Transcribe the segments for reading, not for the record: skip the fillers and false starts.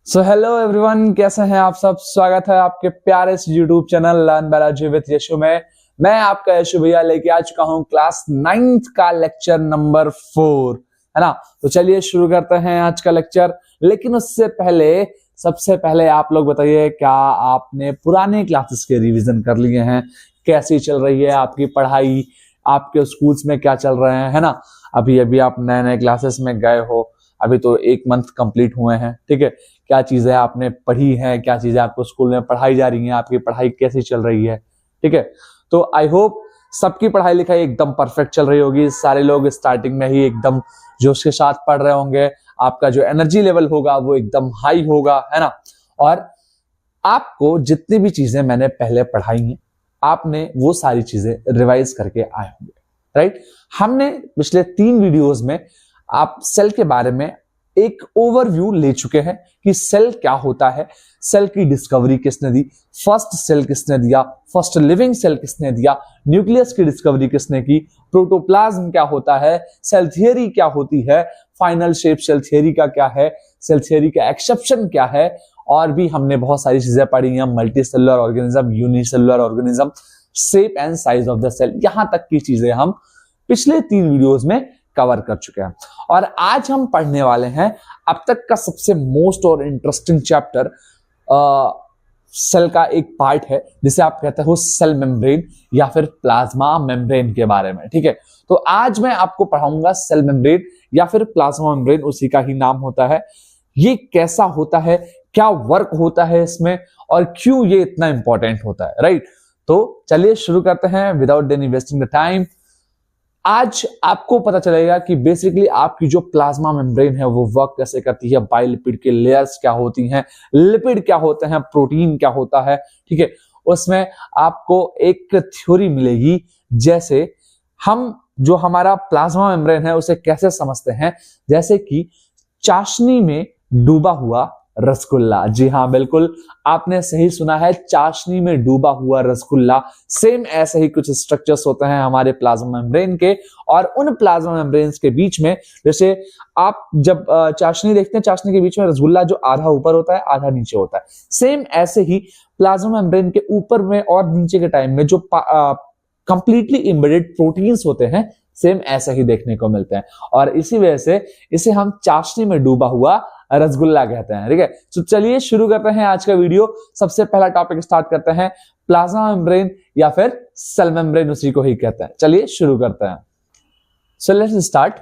So hello everyone, कैसे हैं आप सब। स्वागत है आपके प्यारे से YouTube channel learn biology with Yashu में। मैं आपका यशु भैया लेके आ चुका हूं क्लास 9th का लेक्चर नंबर 4, है ना। तो चलिए शुरू करते हैं आज का लेक्चर। लेकिन उससे पहले सबसे पहले आप लोग बताइए, क्या आपने पुराने क्लासेस के रिवीजन कर लिए हैं? कैसी चल रही है आपकी पढ़ाई? आपके स्कूल्स में क्या चल रहे हैं, है ना। अभी अभी आप नए नए क्लासेस में गए हो, अभी तो 1 मंथ कंप्लीट हुए हैं, ठीक है। क्या चीजें आपने पढ़ी हैं, क्या चीजें आपको स्कूल में पढ़ाई जा रही हैं, आपकी पढ़ाई कैसी चल रही है, ठीक है। तो आई होप सबकी पढ़ाई लिखाई एकदम परफेक्ट चल रही होगी। सारे लोग स्टार्टिंग में ही एकदम जोश के साथ पढ़ रहे होंगे। आपका जो एनर्जी लेवल होगा वो एकदम हाई होगा, है ना। और आपको जितनी भी चीजें मैंने पहले पढ़ाई हैं, आपने वो सारी चीजें रिवाइज करके आए होंगे, राइट। हमने पिछले 3 वीडियोस में आप सेल के बारे में एक ओवरव्यू ले चुके हैं कि सेल क्या होता है, सेल की डिस्कवरी किसने दी, फर्स्ट सेल किसने दिया, फर्स्ट लिविंग सेल किसने दिया, न्यूक्लियस की डिस्कवरी किसने की, प्रोटोप्लाज्म क्या होता है, सेल थियरी क्या होती है, फाइनल शेप सेल थियरी का क्या है, सेल थियरी का एक्सेप्शन क्या है, और भी हमने बहुत सारी चीजें पढ़ी हैं। Multi cellular organism, unicellular organism, shape and size of the cell, यहां तक की चीजें हम पिछले 3 वीडियोस में कवर कर चुके हैं। और आज हम पढ़ने वाले हैं अब तक का सबसे मोस्ट और इंटरेस्टिंग चैप्टर, सेल का एक पार्ट है जिसे आप कहते हो सेल मेम्ब्रेन या फिर प्लाज्मा मेम्ब्रेन के बारे में, ठीक है। तो आज मैं आपको पढ़ाऊंगा सेल मेम्ब्रेन या फिर प्लाज्मा मेम्ब्रेन, उसी का ही नाम होता है। ये कैसा होता है, क्या वर्क होता है इसमें, और क्यों ये इतना इंपॉर्टेंट होता है, राइट। तो चलिए शुरू करते हैं without any wasting the time. आज आपको पता चलेगा कि बेसिकली आपकी जो प्लाज्मा मेम्ब्रेन है वो वर्क कैसे करती है, बायोलिपिड के लेयर्स क्या होती हैं, लिपिड क्या होते हैं, प्रोटीन क्या होता है, ठीक है। उसमें आपको एक थ्योरी मिलेगी, जैसे हम जो हमारा प्लाज्मा मेम्ब्रेन है उसे कैसे समझते हैं, जैसे कि चाशनी में डूबा हुआ रसगुल्ला। जी हाँ, बिल्कुल आपने सही सुना है, चाशनी में डूबा हुआ रसगुल्ला। सेम ऐसे ही कुछ स्ट्रक्चर्स होते हैं हमारे प्लाज्मा मेम्ब्रेन के, और उन प्लाज्मा मेम्ब्रेन्स के बीच में, जैसे आप जब चाशनी देखते हैं, चाशनी के बीच में रसगुल्ला जो आधा ऊपर होता है आधा नीचे होता है। सेम ऐसे ही प्लाज्मा मेम्ब्रेन के ऊपर में और नीचे के टाइम में जो कंप्लीटली एम्बेडेड प्रोटीन्स होते हैं, सेम ऐसे ही देखने को मिलते हैं। और इसी वजह से इसे हम चाशनी में डूबा हुआ रसगुल्ला कहते हैं, ठीक है। तो चलिए शुरू करते हैं आज का वीडियो। सबसे पहला टॉपिक स्टार्ट करते हैं, प्लाज्मा मेम्ब्रेन या फिर सेल मेम्ब्रेन, उसी को ही कहते हैं। चलिए शुरू करते हैं। So let's start.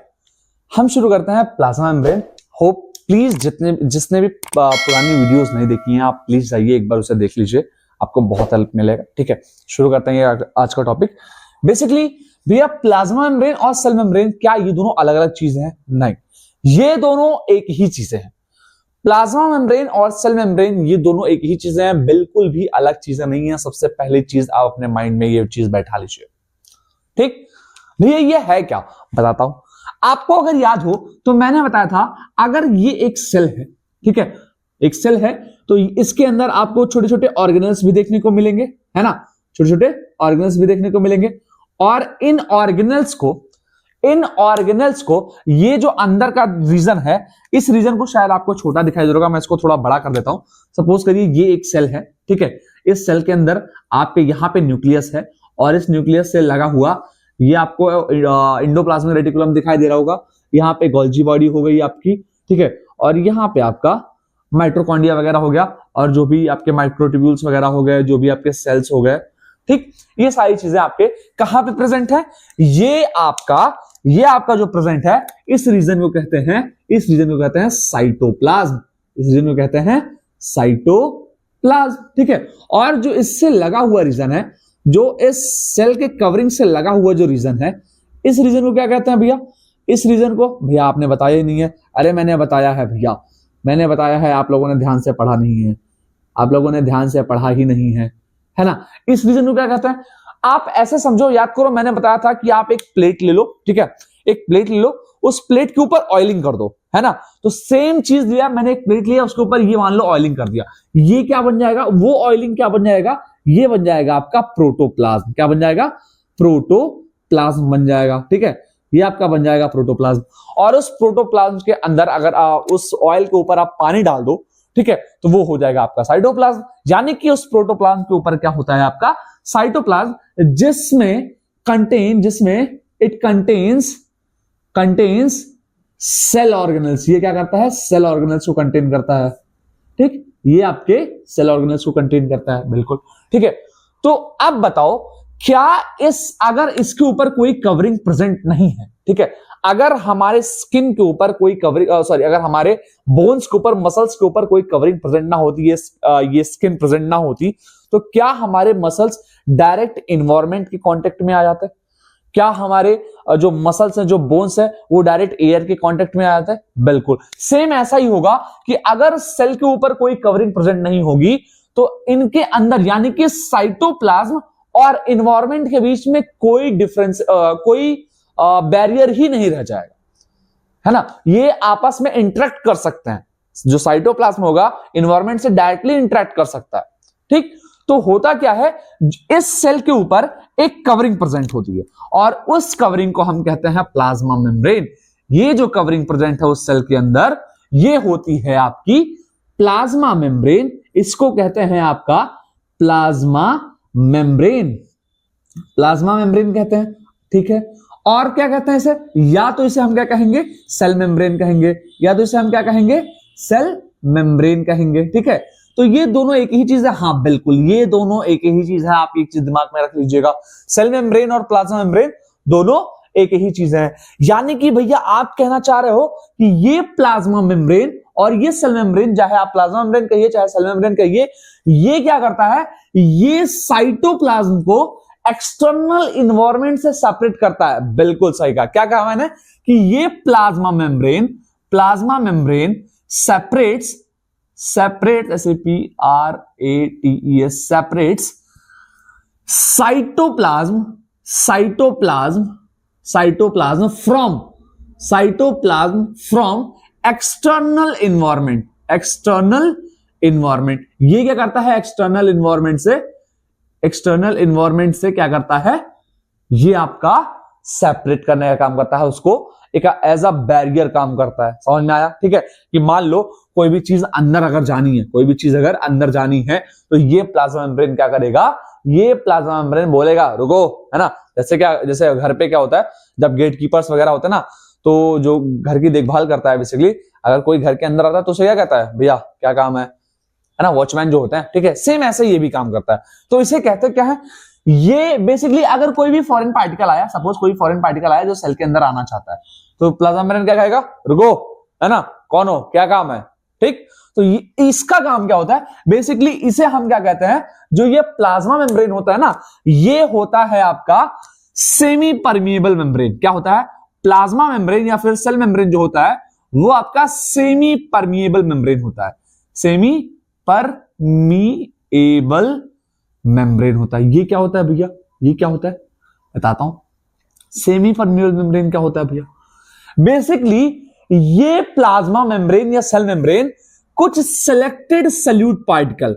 हम शुरू करते हैं प्लाज्मा मेम्ब्रेन। होप प्लीज जिसने भी पुरानी वीडियोस नहीं देखी हैं, आप प्लीज जाइए एक बार उसे देख लीजिए, आपको बहुत हेल्प मिलेगा, ठीक है। शुरू करते हैं आज का टॉपिक। बेसिकली भैया प्लाज्मा मेम्ब्रेन और सेल मेम्ब्रेन, क्या ये दोनों अलग अलग चीजें हैं? नहीं, ये दोनों एक ही चीजें हैं। प्लाज्मा मेम्ब्रेन और सेल मेम्ब्रेन ये दोनों एक ही चीजें हैं, बिल्कुल भी अलग चीजें नहीं है। सबसे पहली चीज आप अपने माइंड में ये चीज बैठा लीजिए, ठीक। भैया ये है क्या, बताता हूं आपको। अगर याद हो तो मैंने बताया था, अगर ये एक सेल है, ठीक है, एक सेल है, तो इसके अंदर आपको छोटे छोटे ऑर्गेनल्स भी देखने को मिलेंगे, है ना। छोटे छोटे ऑर्गेनल्स भी देखने को मिलेंगे, और इन ऑर्गेनल्स को ये जो अंदर का रीजन है, इस रीजन को शायद आपको छोटा दिखाई दे रहा होगा, मैं इसको थोड़ा बड़ा कर देता हूं। सपोज करिए ये एक सेल है, ठीक है। इस सेल के अंदर आपके यहां पे न्यूक्लियस है, और इस न्यूक्लियस से लगा हुआ ये आपको एंडोप्लाज्मिक रेटिकुलम दिखाई दे रहा होगा। यहाँ पे गोल्जी बॉडी हो गई आपकी, ठीक है। और यहाँ पे आपका माइटोकॉन्ड्रिया वगैरह हो गया, और जो भी आपके माइक्रोट्यूब्यूल्स वगैरह हो गए, जो भी आपके सेल्स हो गए, ठीक। ये सारी चीजें आपके कहां पे प्रेजेंट है? ये आपका जो प्रेजेंट है, इस रीजन को कहते हैं साइटोप्लाज्म। इस रीजन को कहते हैं साइटोप्लाज्म, ठीक है। और जो इससे लगा हुआ रीजन है, जो इस सेल के कवरिंग से लगा हुआ जो रीजन है, इस रीजन को क्या कहते हैं भैया? इस रीजन को भैया आपने बताया ही नहीं है। अरे मैंने बताया है भैया, मैंने बताया है, आप लोगों ने ध्यान से पढ़ा नहीं है, आप लोगों ने ध्यान से पढ़ा ही नहीं है ना। इस रीजन को क्या कहते हैं? आप ऐसे समझो, याद करो, मैंने बताया था कि आप एक प्लेट ले लो, ठीक है। एक प्लेट ले लो, उस प्लेट के ऊपर ऑयलिंग कर दो, है ना। तो सेम चीज लिया मैंने, एक प्लेट लिया, उसके ऊपर ये मान लो ऑयलिंग कर दिया। ये क्या बन जाएगा? वो ऑयलिंग क्या बन जाएगा? ये बन जाएगा आपका प्रोटोप्लाज्म। क्या बन जाएगा? प्रोटोप्लाज्म बन जाएगा, ठीक है। ये आपका बन जाएगा प्रोटोप्लाज्म। और उस प्रोटोप्लाज्म के अंदर अगर उस ऑयल के ऊपर आप पानी डाल दो, ठीक है, तो वो हो जाएगा आपका साइटोप्लाज्म। यानी कि उस प्रोटोप्लाज्म के ऊपर क्या होता है आपका साइटोप्लाज्म, जिसमें इट कंटेन्स सेल ऑर्गेनल्स। ये क्या करता है, सेल ऑर्गेनल्स को कंटेन करता है। ठीक, ये आपके सेल ऑर्गेनल्स को कंटेन करता है, बिल्कुल ठीक है। तो अब बताओ, क्या अगर इसके ऊपर कोई कवरिंग प्रेजेंट नहीं है, ठीक है, अगर हमारे स्किन के ऊपर कोई कवरिंग अगर हमारे बोन्स के ऊपर, मसल्स के ऊपर कोई कवरिंग प्रेजेंट ना होती, ये स्किन प्रेजेंट ना होती, तो क्या हमारे मसल्स डायरेक्ट इन्वायरमेंट के कांटेक्ट में आ जाते हैं? क्या हमारे जो मसल्स हैं, जो बोन्स है, वो डायरेक्ट एयर के कांटेक्ट में आ जाते हैं? बिल्कुल सेम ऐसा ही होगा कि अगर सेल के ऊपर कोई कवरिंग प्रेजेंट नहीं होगी तो इनके अंदर, यानी कि साइटोप्लाज्म और इन्वायरमेंट के बीच में कोई डिफरेंस, कोई बैरियर ही नहीं रह जाएगा, है ना। ये आपस में इंटरेक्ट कर सकते हैं। जो साइटोप्लाज्म होगा इन्वायरमेंट से डायरेक्टली इंटरेक्ट कर सकता है। ठीक, तो होता क्या है, इस सेल के ऊपर एक कवरिंग प्रेजेंट होती है और उस कवरिंग को हम कहते हैं प्लाज्मा मेम्ब्रेन। ये जो कवरिंग प्रेजेंट है उस सेल के अंदर, ये होती है आपकी प्लाज्मा मेम्ब्रेन। इसको कहते हैं आपका प्लाज्मा मेम्ब्रेन, प्लाज्मा मेम्ब्रेन कहते हैं, ठीक है। और क्या कहते हैं इसे, या तो इसे हम क्या कहेंगे, सेल मेम्ब्रेन कहेंगे, या तो इसे हम क्या कहेंगे, सेल मेम्ब्रेन कहेंगे, ठीक है। तो ये दोनों एक ही चीज है, हाँ बिल्कुल, ये दोनों एक ही चीज है। आप एक चीज दिमाग में रख लीजिएगा, सेल मेम्ब्रेन और प्लाज्मा मेम्ब्रेन दोनों एक ही चीज है। यानी कि भैया आप कहना चाह रहे हो कि ये प्लाज्मा मेम्ब्रेन और ये सेल मेम्ब्रेन, चाहे आप प्लाज्मा मेम्ब्रेन कहिए चाहे सेल मेम्ब्रेन कहिए, ये क्या करता है, ये साइटोप्लाज्म को एक्सटर्नल इन्वायरमेंट से सेपरेट करता है। बिल्कुल सही कहा। क्या कहा मैंने कि ये plasma membrane separates separates cytoplasm from external environment. ये क्या करता है, एक्सटर्नल इन्वायरमेंट से क्या करता है, ये आपका सेपरेट करने का काम करता है, उसको एक एज अ बैरियर काम करता है। समझ में आया? ठीक है, कि मान लो कोई भी चीज अंदर अगर जानी है, तो ये प्लाज्मा मेम्ब्रेन क्या करेगा, ये प्लाज्मा मेम्ब्रेन बोलेगा रुको, है ना। जैसे घर पे क्या होता है, जब गेट कीपर्स वगैरह होते हैं ना, तो जो घर की देखभाल करता है बेसिकली, अगर कोई घर के अंदर आता है तो उसे क्या कहता है, भैया क्या काम है ना, वॉचमैन जो होते हैं, ठीक है। सेम ऐसे ये भी काम करता है। तो इसे कहते क्या है, ये बेसिकली अगर कोई भी फॉरेन पार्टिकल आया, सपोज कोई फॉरेन पार्टिकल आया जो सेल के अंदर आना चाहता है, तो प्लाज्मा मेम्ब्रेन क्या कहेगा, रुको, है ना, कौन हो, क्या काम है, ठीक। तो इसका काम क्या होता है, बेसिकली इसे हम क्या कहते हैं, जो ये प्लाज्मा मेम्ब्रेन होता है ना, ये होता है आपका सेमी परमिएबल मेम्ब्रेन। क्या होता है, प्लाज्मा मेम्ब्रेन या फिर सेल मेम्ब्रेन जो होता है वो आपका सेमी परमिएबल मेम्ब्रेन होता है, सेमी परमिएबल मेम्ब्रेन होता है। ये क्या होता है भैया, ये क्या होता है बताता हूं। सेमी परमिएबल मेम्ब्रेन क्या होता है भैया, बेसिकली ये प्लाज्मा मेम्ब्रेन या सेल मेम्ब्रेन कुछ सिलेक्टेड सल्यूट पार्टिकल्स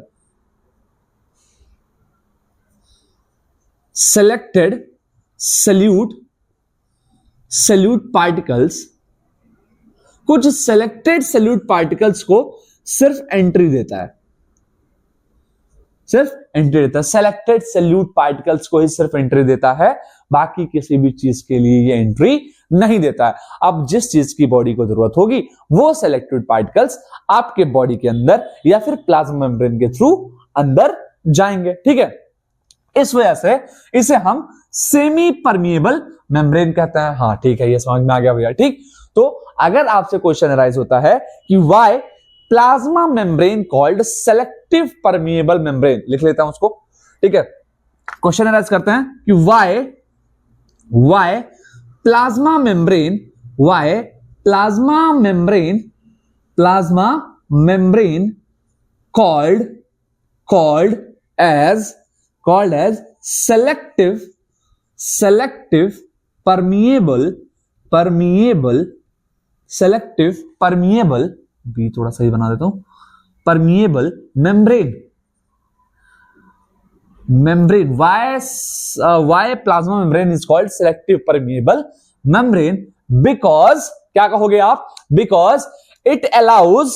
कुछ सिलेक्टेड सल्यूट पार्टिकल्स को सिर्फ एंट्री देता है, सिलेक्टेड सल्यूट पार्टिकल्स को ही सिर्फ एंट्री देता है, बाकी किसी भी चीज के लिए ये एंट्री नहीं देता है। अब जिस चीज की बॉडी को जरूरत होगी वो सिलेक्टेड पार्टिकल्स आपके बॉडी के अंदर या फिर प्लाज्मा मेम्ब्रेन के थ्रू अंदर जाएंगे, ठीक है। इस वजह से इसे हम सेमी परमिएबल मेम्ब्रेन कहते हैं। हाँ ठीक है, ये समझ में आ गया भैया, ठीक। तो अगर आपसे क्वेश्चन अराइज होता है कि why plasma membrane called selective permeable membrane, लिख लेता हूं उसको, ठीक है। क्वेश्चन अराइज करते हैं कि why plasma membrane called as selective permeable भी थोड़ा सही बना देता हूं, permeable membrane. Why plasma membrane is called selective permeable membrane? Because क्या कहोगे आप, because it allows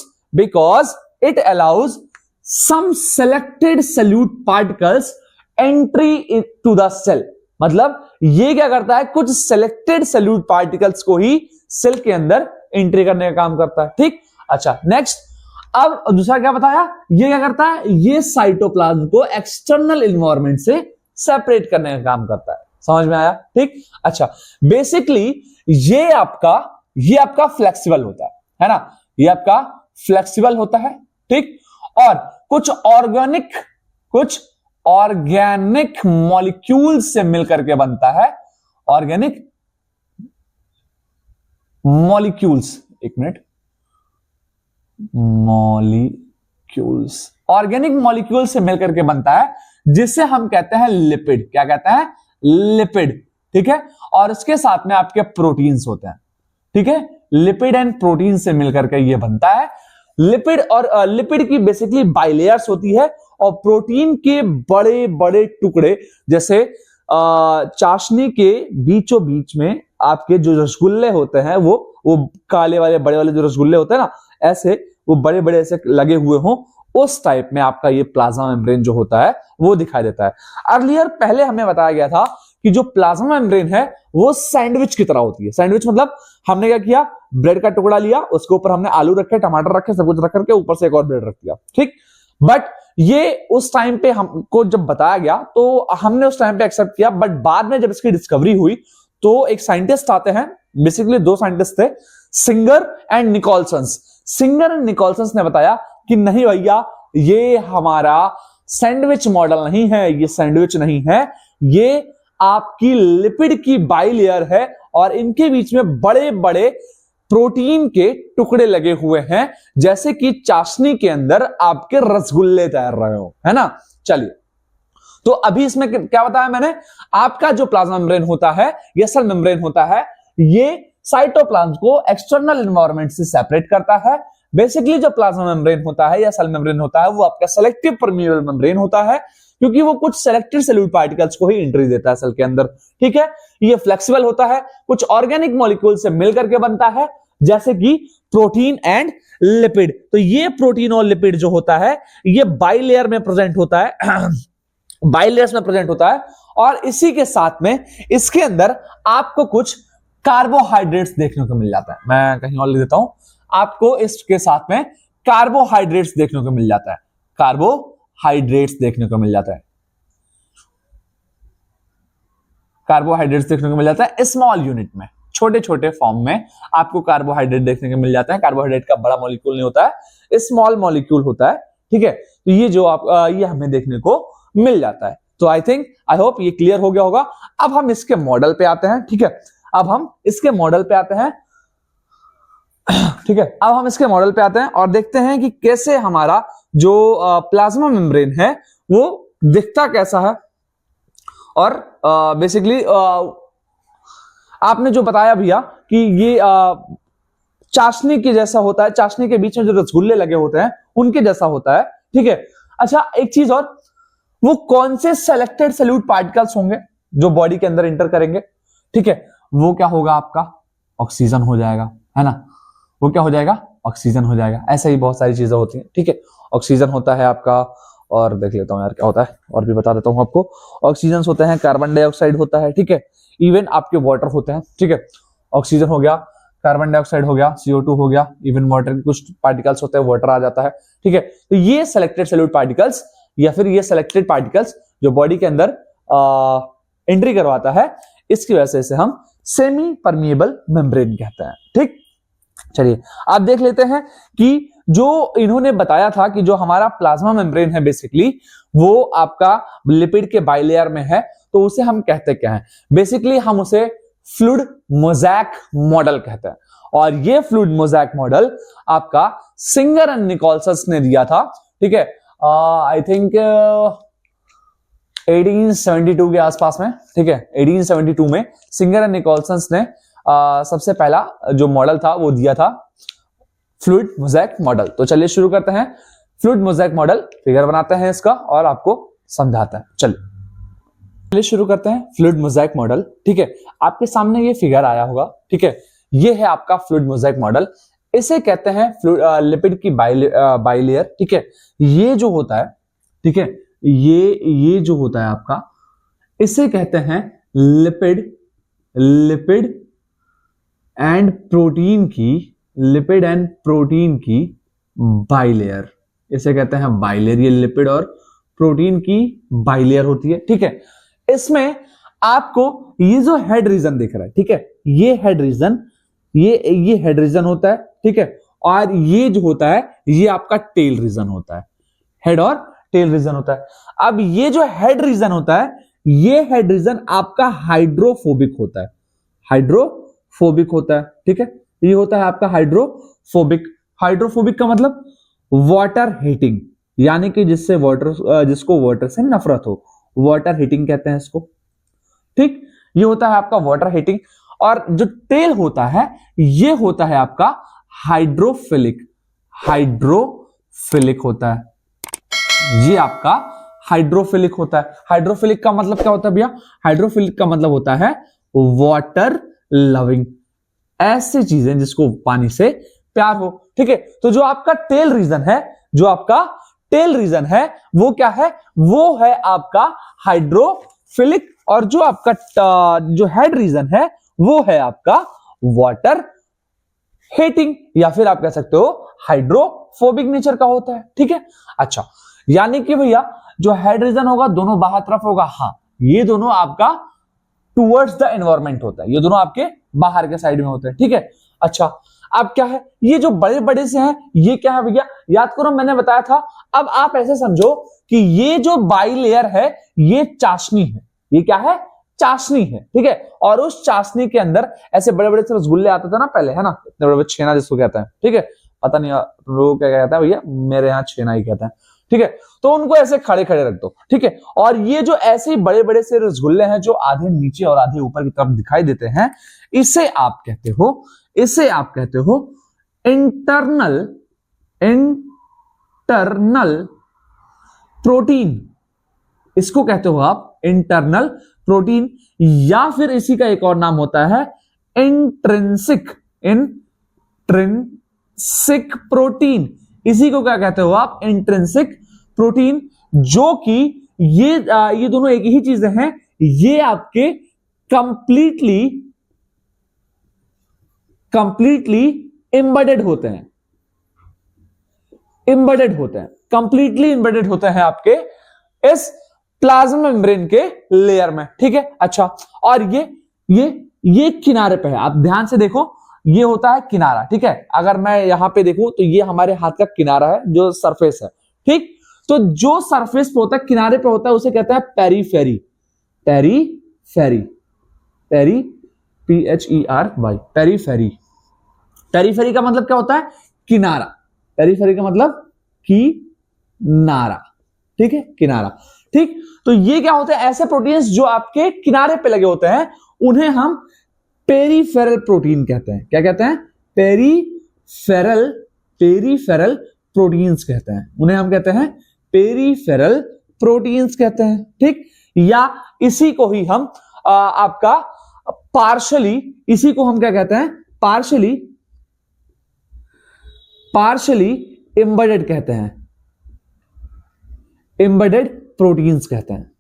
it allows some selected solute particles entry to the cell. मतलब ये क्या करता है, कुछ सेलेक्टेड सॉल्यूट पार्टिकल्स को ही सेल के अंदर एंट्री करने का काम करता है। ठीक, अच्छा नेक्स्ट, अब दूसरा क्या बताया, ये क्या करता है, ये साइटोप्लाज्म को एक्सटर्नल एनवायरनमेंट से सेपरेट करने का काम करता है। समझ में आया? ठीक, अच्छा बेसिकली ये आपका फ्लेक्सिबल होता है ना, ये आपका फ्लेक्सिबल होता है। ठीक, और कुछ ऑर्गेनिक मॉलिक्यूल से मिलकर के बनता है। ऑर्गेनिक मॉलिक्यूल्स, एक मिनट, ऑर्गेनिक मॉलिक्यूल से मिलकर के बनता है, जिसे हम कहते हैं लिपिड। क्या कहते हैं? लिपिड। ठीक है, और उसके साथ में आपके प्रोटीन्स होते हैं। ठीक है, लिपिड एंड प्रोटीन से मिलकर के ये बनता है। लिपिड और लिपिड की बेसिकली बाइलेयर्स होती है, और प्रोटीन के बड़े बड़े टुकड़े, जैसे चाशनी के बीचों बीच में आपके जो रसगुल्ले होते हैं, वो काले वाले बड़े वाले जो रसगुल्ले होते हैं ना, ऐसे वो बड़े बड़े ऐसे लगे हुए हों, उस टाइप में आपका ये प्लाज्मा मेम्ब्रेन जो होता है वो दिखाई देता है। अर्लियर पहले हमें बताया गया था कि जो प्लाज्मा मेम्ब्रेन है वो सैंडविच की तरह होती है। सैंडविच मतलब हमने क्या किया, ब्रेड का टुकड़ा लिया, उसके ऊपर हमने आलू रखे, टमाटर रखे, सब कुछ रख करके ऊपर से एक और ब्रेड रख दिया। ठीक, बट ये उस टाइम पे हमको जब बताया गया तो हमने उस टाइम पे एक्सेप्ट किया, बट बाद में जब इसकी डिस्कवरी हुई तो एक साइंटिस्ट आते हैं, बेसिकली दो साइंटिस्ट थे, सिंगर एंड निकोलसन्स। सिंगर एंड निकोलसन्स ने बताया कि नहीं भैया, ये हमारा सैंडविच मॉडल नहीं है, ये सैंडविच नहीं है, ये आपकी लिपिड की बाइलेयर है, और इनके बीच में बड़े बड़े प्रोटीन के टुकड़े लगे हुए हैं, जैसे कि चाशनी के अंदर आपके रसगुल्ले तैर रहे हो, है ना। चलिए, तो अभी इसमें क्या बताया मैंने, आपका जो प्लाज्मा मेम्ब्रेन होता है या सेल मेम्ब्रेन होता है, ये साइटोप्लाज्म को एक्सटर्नल एनवायरनमेंट से सेपरेट करता है। बेसिकली जो प्लाज्मा मेम्ब्रेन होता है या सेल मेम्ब्रेन होता है, वो आपका सेलेक्टिव परमिएबल मेम्ब्रेन होता है, क्योंकि वो कुछ सेलेक्टेड सॉल्यूट पार्टिकल्स को ही एंट्री देता है सेल के अंदर। ठीक है, ये फ्लेक्सिबल होता है, कुछ ऑर्गेनिक मॉलिक्यूल से मिलकर के बनता है, जैसे कि प्रोटीन एंड लिपिड। तो ये प्रोटीन और लिपिड जो होता है, ये बाइलेयर में प्रेजेंट होता है, बाइलेयर्स में प्रेजेंट होता है, और इसी के साथ में इसके अंदर आपको कुछ कार्बोहाइड्रेट्स देखने को मिल जाता है। मैं कहीं और लिख देता हूं, आपको इसके साथ में कार्बोहाइड्रेट्स देखने को मिल जाता है, कार्बोहाइड्रेट्स देखने को मिल जाता है, कार्बोहाइड्रेट्स देखने को मिल जाता है स्मॉल यूनिट में, छोटे छोटे फॉर्म में आपको कार्बोहाइड्रेट देखने को मिल जाता है। कार्बोहाइड्रेट का बड़ा मॉलिक्यूल नहीं होता है, स्मॉल मॉलिक्यूल होता है। ठीक है, तो ये जो ये हमें देखने को मिल जाता है। तो आई होप ये क्लियर हो गया होगा। अब हम इसके मॉडल पे आते हैं। ठीक है, अब हम इसके मॉडल पे आते हैं। ठीक है, अब हम इसके मॉडल पे आते हैं और देखते हैं कि कैसे हमारा जो प्लाज्मा मेम्ब्रेन है वो दिखता कैसा है। और बेसिकली आपने जो बताया भैया कि ये चाशनी के जैसा होता है, चाशनी के बीच में जो रसगुल्ले लगे होते हैं उनके जैसा होता है। ठीक है, अच्छा एक चीज और, वो कौन से सेलेक्टेड सॉल्यूट पार्टिकल्स होंगे जो बॉडी के अंदर इंटर करेंगे? ठीक है, वो क्या होगा, आपका ऑक्सीजन हो जाएगा, है ना। वो क्या हो जाएगा, ऑक्सीजन हो जाएगा। ऐसे ही बहुत सारी चीजें होती हैं। ठीक है, ऑक्सीजन होता है आपका, और देख लेता हूं यार क्या होता है, और भी बता देता हूं आपको। ऑक्सीजन होते हैं, कार्बन डाइऑक्साइड होता है, ठीक है, इवन आपके वाटर होते हैं। ठीक है, ऑक्सीजन हो गया, कार्बन डाइऑक्साइड हो गया, CO2 हो गया, इवन वाटर के कुछ पार्टिकल्स होते हैं, वाटर आ जाता है। ठीक है, तो ये सेलेक्टेड सॉल्यूट पार्टिकल्स या फिर ये सेलेक्टेड पार्टिकल्स जो बॉडी के अंदर एंट्री करवाता है, इसकी वजह से इसे हम सेमी परमिएबल मेम्ब्रेन कहते हैं। ठीक, चलिए आप देख लेते हैं कि जो इन्होंने बताया था कि जो हमारा प्लाज्मा मेम्ब्रेन है बेसिकली वो आपका लिपिड के बाइलेयर में है, तो उसे हम कहते क्या है, बेसिकली हम उसे फ्लूइड मोज़ेक मॉडल कहते हैं। और ये फ्लूइड मोज़ेक मॉडल आपका सिंगर एंड निकोलसन्स ने दिया था। ठीक है, आई थिंक 1872 के आसपास में। ठीक है, 1872 में सिंगर एंड निकोलसन्स ने सबसे पहला जो मॉडल था वो दिया था, फ्लूइड मोज़ेक मॉडल। तो चलिए शुरू करते हैं। फ्लूइड मोज़ेक मॉडल फिगर बनाते हैं इसका और आपको समझाते हैं। चलिए शुरू करते हैं फ्लूइड मोज़ेक मॉडल। ठीक है, आपके सामने ये फिगर आया होगा। ठीक है, ये है आपका फ्लूइड मोज़ेक मॉडल। इसे कहते हैं लिपिड की बाइलेयर, ठीक है। ये जो होता है, ठीक है, ये जो होता है आपका, इसे कहते हैं लिपिड एंड प्रोटीन की बाइलेयर। इसे कहते हैं बाइलेयर। ये लिपिड और प्रोटीन की बाइलेयर होती है, ठीक है। इसमें आपको ये जो हेड रीजन दिख रहा है, ठीक है, ये हेड रीजन, ये हेड रीजन होता है, ठीक है। और ये जो होता है ये आपका टेल रीजन होता है, हेड और टेल रीजन होता है। अब ये जो हेड रीजन होता है, ये हेड रीजन आपका हाइड्रोफोबिक होता है, हाइड्रोफोबिक होता है, ठीक है। ये होता है आपका हाइड्रोफोबिक। हाइड्रोफोबिक का मतलब वाटर हीटिंग, यानी कि जिसको वाटर से नफरत हो, वाटर हीटिंग कहते हैं इसको, ठीक। ये होता है आपका वाटर हीटिंग। और जो टेल होता है ये होता है आपका हाइड्रोफिलिक होता है, ये आपका हाइड्रोफिलिक होता है। हाइड्रोफिलिक का मतलब क्या होता है भैया? हाइड्रोफिलिक का मतलब होता है वाटर लविंग, ऐसी चीजें जिसको पानी से प्यार हो, ठीक है। तो जो आपका टेल रीजन है, वो क्या है? वो है आपका हाइड्रोफिलिक। और जो आपका जो हेड रीजन है वो है आपका वाटर हीटिंग, या फिर आप कह सकते हो हाइड्रोफोबिक नेचर का होता है, ठीक है। अच्छा, यानी कि भैया जो हेड रीजन होगा दोनों बाहर तरफ होगा, हाँ, ये दोनों आपका टुवर्ड्स द एनवायरमेंट होता है, ये दोनों आपके बाहर के साइड में होते हैं, ठीक है। अच्छा, अब क्या है, ये जो बड़े बड़े से हैं ये क्या है भैया? याद करो मैंने बताया था। अब आप ऐसे समझो कि ये जो बाइलेयर है ये चाशनी है, ये क्या है? चाशनी है, ठीक है। और उस चाशनी के अंदर ऐसे बड़े बड़े से रसगुल्ले आते थे ना पहले, है ना, इतने बड़े बड़े छेना जिसको कहते हैं, ठीक है। पता नहीं लोग क्या कहता है भैया, मेरे यहाँ छेना ही कहते हैं, ठीक है। तो उनको ऐसे खड़े खड़े रख दो, ठीक है। और ये जो ऐसे बड़े बड़े से रसगुल्ले हैं जो आधे नीचे और आधे ऊपर की तरफ दिखाई देते हैं, इसे आप कहते हो इंटरनल प्रोटीन। इसको कहते हो आप इंटरनल प्रोटीन, या फिर इसी का एक और नाम होता है इंट्रिंसिक प्रोटीन। इसी को क्या कहते हो आप? Intrinsic protein. जो कि ये दोनों एक ही चीजें हैं, ये आपके कंप्लीटली एम्बेडेड होते हैं, कंप्लीटली एम्बेडेड होते हैं आपके इस प्लाज्मा मेम्ब्रेन के लेयर में, ठीक है। अच्छा, और ये किनारे पे है, आप ध्यान से देखो, ये होता है किनारा, ठीक है। अगर मैं यहां पे देखूं तो ये हमारे हाथ का किनारा है जो सरफेस है, ठीक। तो जो सरफेस पे होता है, किनारे पे होता है, उसे कहते हैं पेरीफेरी, PHERY, पेरीफेरी का मतलब क्या होता है? किनारा। पेरीफेरी का मतलब किनारा, ठीक है, किनारा, ठीक। तो ये क्या होते हैं? ऐसे प्रोटीन्स जो आपके किनारे पे लगे होते हैं, उन्हें हम पेरीफेरल प्रोटीन कहते हैं। क्या कहते हैं? पेरीफेरल प्रोटीन्स कहते हैं, उन्हें हम कहते हैं पेरीफेरल प्रोटीन्स कहते हैं, ठीक। या इसी को ही हम आपका पार्शली, इसी को हम क्या कहते हैं? पार्शली एम्बेडेड कहते हैं, एम्बेडेड प्रोटीन्स कहते हैं,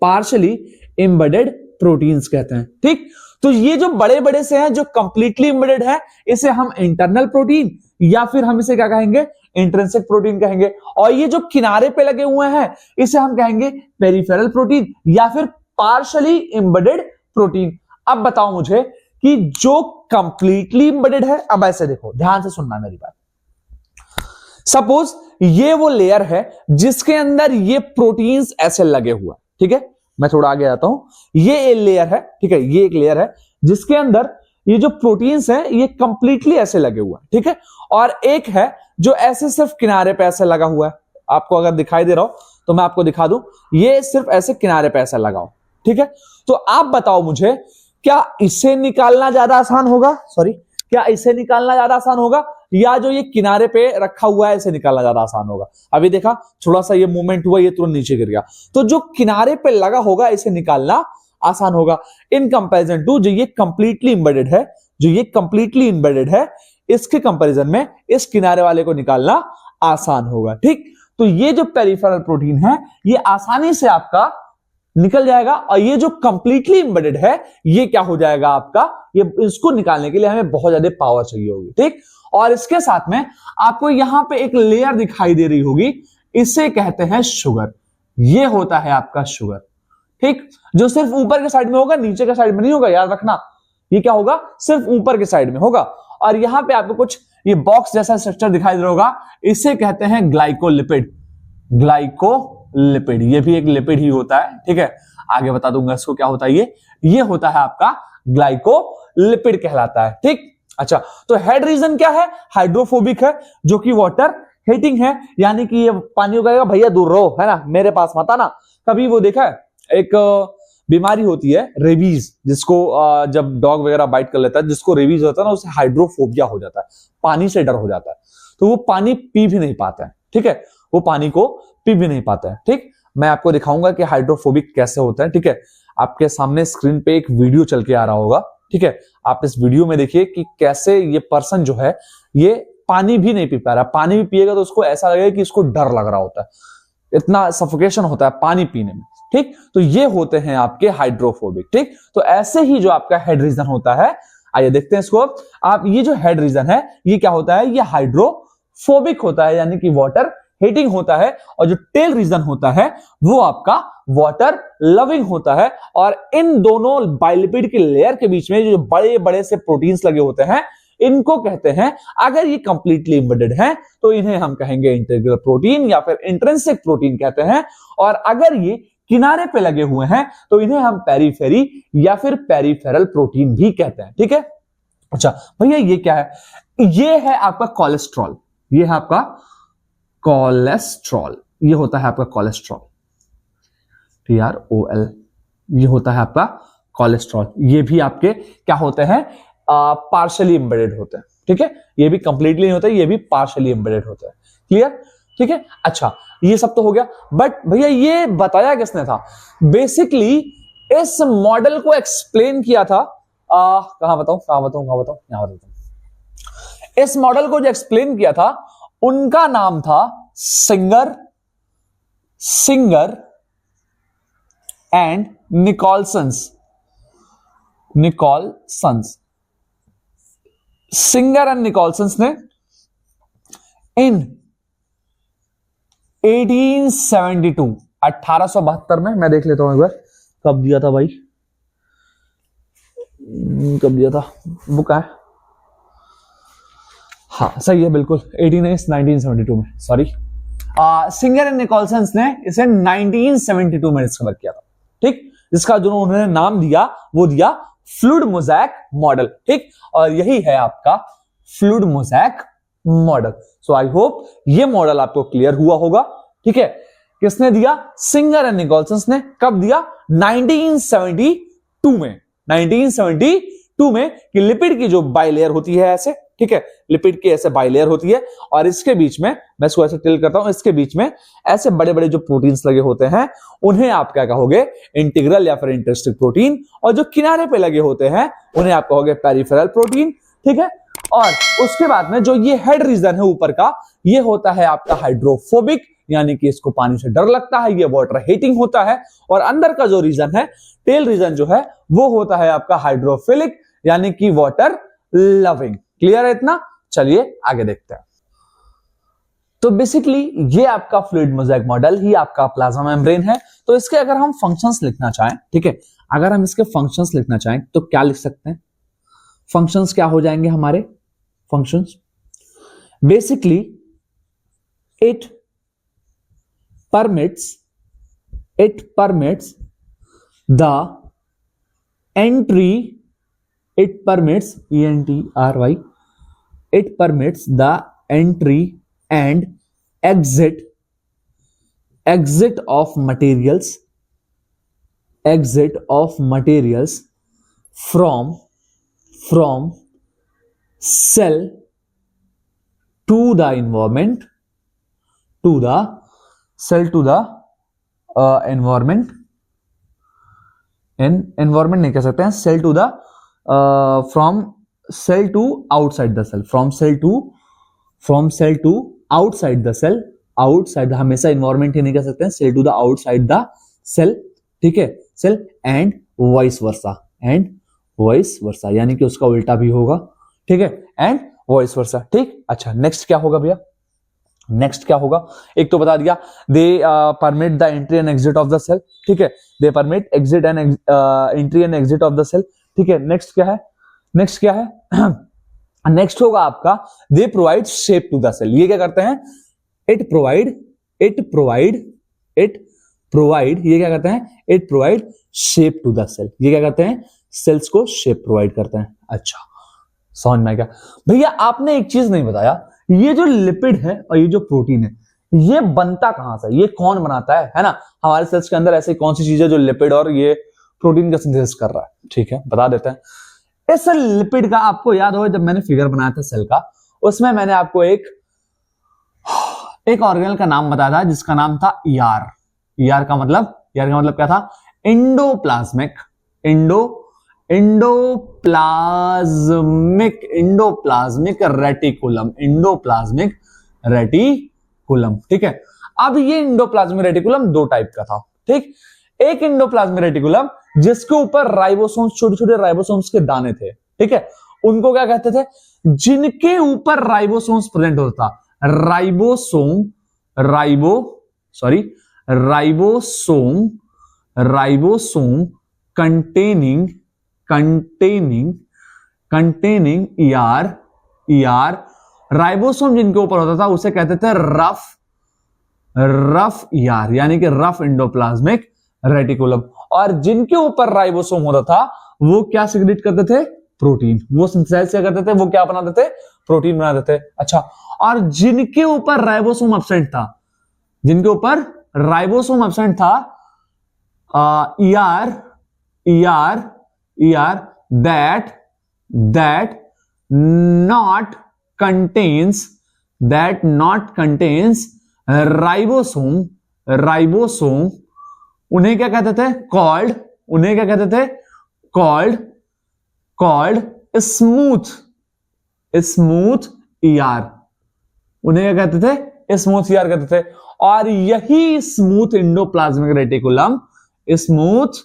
पार्शली एम्बेडेड प्रोटीन्स कहते हैं, ठीक। तो ये जो बड़े बड़े से हैं जो कंप्लीटली एम्बेडेड है, इसे हम इंटरनल प्रोटीन या फिर हम इसे क्या कहेंगे? इंट्रिंसिक प्रोटीन कहेंगे। और ये जो किनारे पे लगे हुए हैं इसे हम कहेंगे पेरिफेरल प्रोटीन या फिर पार्शली एम्बेडेड प्रोटीन। अब बताओ मुझे कि जो कंप्लीटली एम्बेडेड है, अब ऐसे देखो, ध्यान से सुनना मेरी बात। सपोज ये वो लेयर है जिसके अंदर ये प्रोटीन्स ऐसे लगे हुए हैं, ठीक है। मैं थोड़ा आगे आता हूं, ये लेयर है, ठीक है, ये एक लेयर है जिसके अंदर ये जो प्रोटीन्स हैं ये कंप्लीटली ऐसे लगे हुए हैं, ठीक है। और एक है जो ऐसे सिर्फ किनारे पे ऐसे लगा हुआ है, आपको अगर दिखाई दे रहा हो तो मैं आपको दिखा दूं, ये सिर्फ ऐसे किनारे पे ऐसा लगा हो, ठीक है। तो आप बताओ मुझे, क्या इसे निकालना ज्यादा आसान होगा? क्या इसे निकालना ज्यादा आसान होगा या जो ये किनारे पे रखा हुआ है इसे निकालना ज्यादा आसान होगा? अभी देखा, थोड़ा सा ये मूवमेंट हुआ, ये तुरंत नीचे गिर गया। तो जो किनारे पे लगा होगा इसे निकालना आसान होगा इन कंपैरिजन टू जो ये कंप्लीटली एम्बेडेड है, इसके कंपैरिजन में इस किनारे वाले को निकालना आसान होगा। ठीक, तो ये जो पेरिफेरल प्रोटीन है ये आसानी से आपका निकल जाएगा, और ये जो कंप्लीटली एम्बेडेड है ये क्या हो जाएगा आपका, ये इसको निकालने के लिए हमें बहुत ज्यादा पावर चाहिए होगी। ठीक, और इसके साथ में आपको यहां पे एक लेयर दिखाई दे रही होगी, इसे कहते हैं शुगर। ये होता है आपका शुगर। ठीक, जो सिर्फ ऊपर के साइड में होगा, नीचे के साइड में नहीं होगा, याद रखना। ये क्या होगा, सिर्फ ऊपर के साइड में होगा। और यहां पे आपको कुछ ये बॉक्स जैसा स्ट्रक्चर दिखाई दे रहा होगा, इसे कहते हैं ग्लाइकोलिपिड। ग्लाइकोलिपिड ये भी एक लिपिड ही होता है। ठीक है, आगे बता दूंगा इसको क्या होता है। ये होता है आपका ग्लाइकोलिपिड कहलाता है। ठीक, अच्छा, तो हेड रीजन क्या है, हाइड्रोफोबिक है, जो कि वाटर हीटिंग है, यानी कि ये पानी को कहेगा भैया दूर रहो, है ना, मेरे पास मत आना। कभी वो देखा है, एक बीमारी होती है रेबीज, जिसको जब डॉग वगैरह बाइट कर लेता है, जिसको रेबीज होता है ना, उसे हाइड्रोफोबिया हो जाता है, पानी से डर हो जाता है, तो वो पानी पी भी नहीं पाता है। ठीक है, वो पानी को पी भी नहीं पाता है। ठीक, मैं आपको दिखाऊंगा कि हाइड्रोफोबिक कैसे होता है। ठीक है, आपके सामने स्क्रीन पे एक वीडियो चल के आ रहा होगा। ठीक है, आप इस वीडियो में देखिए कि कैसे ये पर्सन जो है ये पानी भी नहीं पी पा रहा। पानी भी पिएगा तो उसको ऐसा लगेगा कि इसको डर लग रहा होता है, इतना सफोकेशन होता है पानी पीने में। ठीक, तो ये होते हैं आपके हाइड्रोफोबिक। ठीक, तो ऐसे ही जो आपका हेड रीजन होता है, आइए देखते हैं इसको। आप ये जो हेड रीजन है ये क्या होता है, ये हाइड्रोफोबिक होता है, यानी कि वाटर हीटिंग होता है। और जो टेल रीजन होता है वो आपका वाटर लविंग होता है। और इन दोनों बाइलिपिड की लेयर के बीच में जो बड़े बड़े से प्रोटीन्स लगे होते हैं, इनको कहते हैं, अगर ये कंप्लीटली एम्बेडेड हैं तो इन्हें हम कहेंगे इंटीग्रल प्रोटीन या फिर इंट्रिंसिक प्रोटीन कहते हैं। और अगर ये किनारे पे लगे हुए हैं तो इन्हें हम पेरीफेरी या फिर पेरीफेरल प्रोटीन भी कहते हैं। ठीक है, अच्छा भैया ये क्या है, ये है आपका कोलेस्ट्रॉल। ये है आपका कोलेस्ट्रॉल, ये होता है आपका कोलेस्ट्रॉल, TROL, ये होता है आपका कोलेस्ट्रॉल। ये भी आपके क्या होते हैं, पार्शियली एम्बेडेड होते हैं। ठीक है, ये भी कंप्लीटली नहीं होता है, ये भी पार्शियली एम्बेडेड होता है। क्लियर? ठीक है, अच्छा ये सब तो हो गया, बट भैया ये बताया किसने था? बेसिकली इस मॉडल को एक्सप्लेन किया था, कहां बताऊं यहां बताऊं। इस मॉडल को जो एक्सप्लेन किया था उनका नाम था सिंगर एंड निकोलसंस। सिंगर एंड निकोलसंस ने इन 1872 1872 में, मैं देख लेता हूं एक बार कब दिया था भाई, कब दिया था, बुक है, हाँ सही है बिल्कुल, 1972 में, सॉरी। सिंगर एंड निकोलसंस ने इसे 1972 में डिस्कवर किया था। ठीक, जिसका जो उन्होंने नाम दिया वो दिया फ्लूइड मोज़ेक मॉडल। ठीक, और यही है आपका fluid mosaic model. So I hope ये मॉडल आपको क्लियर हुआ होगा। ठीक है, किसने दिया? सिंगर एंड निकोलसंस ने। कब दिया? 1972 में। 1972 में कि लिपिड की जो बाइलेयर होती है ऐसे, ठीक है, लिपिड की ऐसे बाइलेयर होती है और इसके बीच में, मैं इसको ऐसे टिल करता हूं, इसके बीच में ऐसे बड़े बड़े जो प्रोटीन्स लगे होते हैं उन्हें आप क्या कहोगे? इंटीग्रल या फिर इंट्रिंसिक प्रोटीन। और जो किनारे पे लगे होते हैं उन्हें आप कहोगे पेरिफेरल प्रोटीन। ठीक है, और उसके बाद में जो ये हेड रीजन है ऊपर का, ये होता है आपका हाइड्रोफोबिक, यानी कि इसको पानी से डर लगता है, ये वाटर हीटिंग होता है। और अंदर का जो रीजन है, टेल रीजन जो है, वो होता है आपका हाइड्रोफिलिक, यानी कि वाटर लविंग। क्लियर है इतना? चलिए आगे देखते हैं। तो बेसिकली ये आपका फ्लूइड मोज़ेक मॉडल ही आपका प्लाज्मा मेम्ब्रेन है। तो इसके अगर हम फंक्शंस लिखना चाहें, ठीक है, अगर हम इसके फंक्शंस लिखना चाहें तो क्या लिख सकते हैं? फंक्शंस क्या हो जाएंगे हमारे? Functions basically it permits the entry, it permits ENTRY, it permits the entry and exit of materials from cell to the environment, environment नहीं कह सकते हैं, cell to the from cell to outside the cell, from cell to outside the cell, outside, हमेशा environment ही नहीं कह सकते हैं, cell to the outside the cell, ठीक है, cell and vice versa, यानी कि उसका उल्टा भी होगा, ठीक है, and vice versa, ठीक। अच्छा, नेक्स्ट क्या होगा भैया, नेक्स्ट क्या होगा, एक तो बता दिया, they permit the entry and exit of the cell, ठीक है, they permit exit and entry and exit of the cell, ठीक है। नेक्स्ट क्या है, नेक्स्ट क्या है, नेक्स्ट होगा आपका they provide shape to the cell, ये क्या करते हैं, इट प्रोवाइड ये क्या करते हैं, it provide shape to the cell, ये क्या करते हैं, सेल्स को शेप प्रोवाइड करते हैं। अच्छा, समझ में आ गया भैया। आपने एक चीज नहीं बताया, ये जो लिपिड है और ये जो प्रोटीन है, ये बनता कहां से, ये कौन बनाता है ना, हमारे सेल्स के अंदर ऐसी कौन सी चीज है जो लिपिड और ये प्रोटीन का सिंथेसिस कर रहा है, ठीक है, बता देते हैं। इस लिपिड का आपको याद होगा, जब मैंने फिगर बनाया था सेल का, उसमें मैंने आपको एक ऑर्गेनल का नाम बताया था जिसका नाम था ईआर। ईआर का मतलब क्या था, एंडोप्लाज्मिक रेटिकुलम, ठीक है। अब ये एंडोप्लाज्मिक रेटिकुलम दो टाइप का था, ठीक। एक एंडोप्लाज्मिक रेटिकुलम जिसके ऊपर राइबोसोम्स, छोटे छोटे राइबोसोम्स के दाने थे, ठीक है, उनको क्या कहते थे, जिनके ऊपर राइबोसोम्स प्रेजेंट होता था, राइबोसोम containing ER, राइबोसोम जिनके ऊपर होता था उसे कहते थे रफ ER, यानी कि रफ एंडोप्लाज्मिक रेटिकुलम। और जिनके ऊपर राइबोसोम होता था वो क्या सिक्रीट करते थे, प्रोटीन, वो सिंथेसाइज क्या करते थे, वो क्या बनाते थे, प्रोटीन बनाते थे। अच्छा, और जिनके ऊपर राइबोसोम एब्सेंट था, ER that not contains ribosome, उन्हें क्या कहते थे, कॉल्ड स्मूथ ER, उन्हें क्या कहते थे, स्मूथ ER कहते थे। और यही smooth endoplasmic reticulum, smooth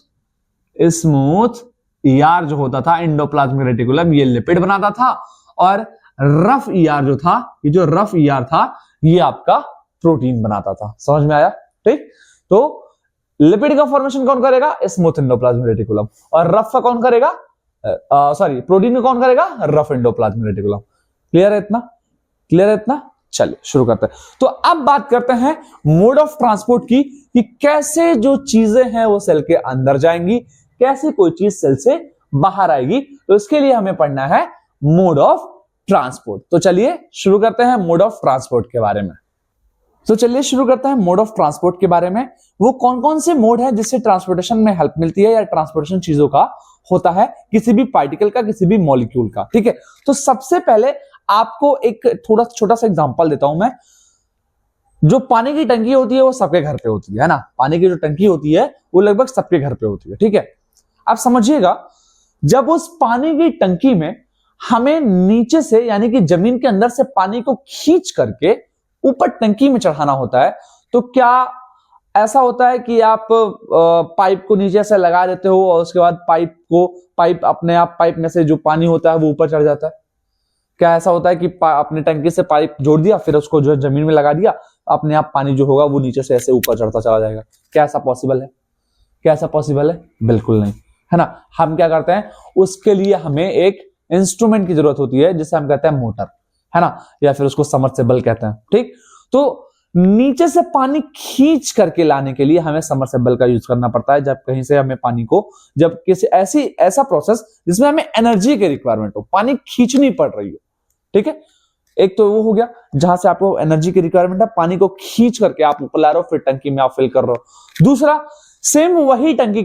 ER जो होता था, एंडोप्लाज्मिक रेटिकुलम, ये लिपिड बनाता था। और रफ ER जो था, ये जो रफ ER था, ये आपका प्रोटीन बनाता था। समझ में आया, ठीक। तो लिपिड का फॉर्मेशन कौन करेगा, स्मूथ एंडोप्लाज्मिक रेटिकुलम, और रफ का कौन करेगा, प्रोटीन में कौन करेगा, रफ एंडोप्लाज्मिक रेटिकुलम। क्लियर है इतना, चलिए शुरू करते हैं। तो अब बात करते हैं मोड ऑफ ट्रांसपोर्ट की, कि कैसे जो चीजें हैं वो सेल के अंदर जाएंगी, कैसे कोई चीज सेल से बाहर आएगी। तो इसके लिए हमें पढ़ना है मोड ऑफ ट्रांसपोर्ट। तो चलिए शुरू करते हैं मोड ऑफ ट्रांसपोर्ट के बारे में। वो कौन कौन से मोड है जिससे ट्रांसपोर्टेशन में हेल्प मिलती है, या ट्रांसपोर्टेशन चीजों का होता है, किसी भी पार्टिकल का, किसी भी मॉलिक्यूल का, ठीक है। तो सबसे पहले आपको एक थोड़ा छोटा सा एग्जांपल देता हूं मैं। जो पानी की टंकी होती है वो सबके घर पे होती है ना, पानी की जो टंकी होती है वो लगभग सबके घर पे होती है, ठीक है। अब समझिएगा, जब उस पानी की टंकी में हमें नीचे से, यानी कि जमीन के अंदर से पानी को खींच करके ऊपर टंकी में चढ़ाना होता है, तो क्या ऐसा होता है कि आप पाइप को नीचे से लगा देते हो और उसके बाद पाइप अपने आप, पाइप में से जो पानी होता है वो ऊपर चढ़ जाता है? क्या ऐसा होता है कि अपने टंकी से पाइप जोड़ दिया, फिर उसको जो जमीन में लगा दिया, अपने आप पानी जो होगा वो नीचे से ऐसे ऊपर चढ़ता चला जाएगा? क्या ऐसा पॉसिबल है? बिल्कुल नहीं, है ना। हम क्या करते हैं, उसके लिए हमें एक इंस्ट्रूमेंट की जरूरत होती है जिसे हम कहते हैं मोटर, है ना, या फिर उसको समरसेबल कहते हैं, ठीक। तो नीचे से पानी खींच करके लाने के लिए हमें समरसेबल का यूज करना पड़ता है, जब कहीं से हमें पानी को, जब किसी ऐसा प्रोसेस जिसमें हमें एनर्जी की रिक्वायरमेंट हो, पानी खींचनी पड़ रही हो, ठीक है। एक तो वो हो गया जहां से आपको एनर्जी की रिक्वायरमेंट है, पानी को खींच करके आप ऊपर ला रहे हो, फिर टंकी में आप फिल कर रहे हो। दूसरा, सेम वही टंकी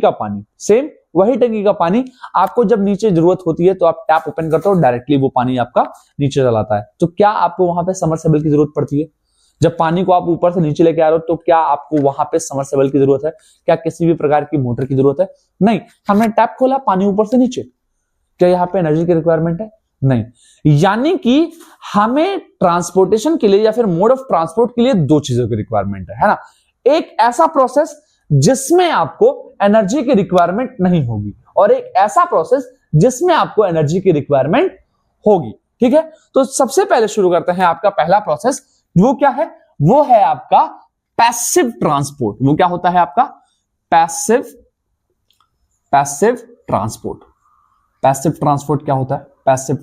का पानी आपको जब नीचे जरूरत होती है तो आप टैप ओपन करते हो, डायरेक्टली वो पानी आपका नीचे चलाता है। तो क्या आपको वहां पे समरसेबल की जरूरत पड़ती है? जब पानी को आप ऊपर से नीचे लेके आ रहे हो तो क्या आपको वहां पे समरसेबल की जरूरत है? क्या किसी भी प्रकार की मोटर की जरूरत है? नहीं, हमने टैप खोला, पानी ऊपर से नीचे। क्या यहाँ पे एनर्जी की रिक्वायरमेंट है? नहीं, यानी कि हमें ट्रांसपोर्टेशन के लिए या फिर मोड ऑफ ट्रांसपोर्ट के लिए दो चीजों की रिक्वायरमेंट है ना। एक ऐसा प्रोसेस जिसमें आपको एनर्जी की रिक्वायरमेंट नहीं होगी, और एक ऐसा प्रोसेस जिसमें आपको एनर्जी की रिक्वायरमेंट होगी। ठीक है, तो सबसे पहले शुरू करते हैं आपका पहला प्रोसेस, वो क्या है? वो है आपका पैसिव ट्रांसपोर्ट। वो क्या होता है आपका? Passive transport. पैसिव ट्रांसपोर्ट क्या होता है? पैसिव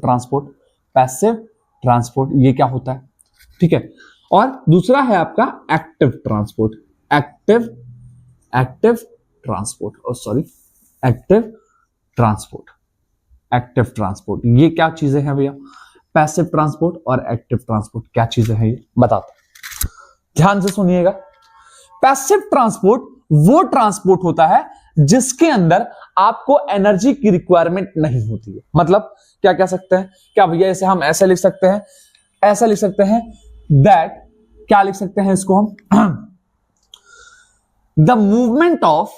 ट्रांसपोर्ट ये क्या होता है? ठीक है, और दूसरा है आपका एक्टिव ट्रांसपोर्ट। एक्टिव ट्रांसपोर्ट ये क्या चीजें हैं भैया? पैसिव ट्रांसपोर्ट और एक्टिव ट्रांसपोर्ट क्या चीजें हैं, ये बताता हूं, ध्यान से सुनिएगा। पैसिव ट्रांसपोर्ट वो ट्रांसपोर्ट होता है जिसके अंदर आपको एनर्जी की रिक्वायरमेंट नहीं होती है। मतलब क्या कह सकते हैं? क्या भैया इसे हम ऐसे लिख सकते हैं, ऐसा लिख सकते हैं दैट, क्या लिख सकते हैं इसको हम? The movement of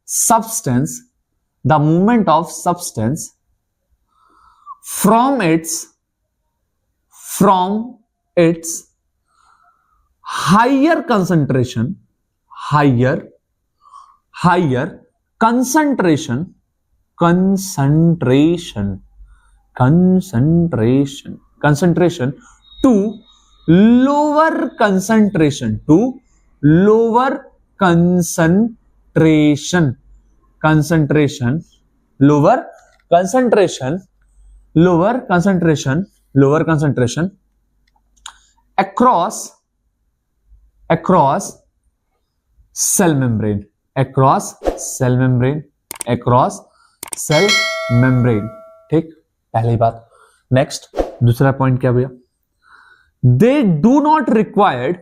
substance from its higher concentration to lower concentration across cell membrane ठीक, पहली बात। नेक्स्ट दूसरा पॉइंट क्या भैया? they do not required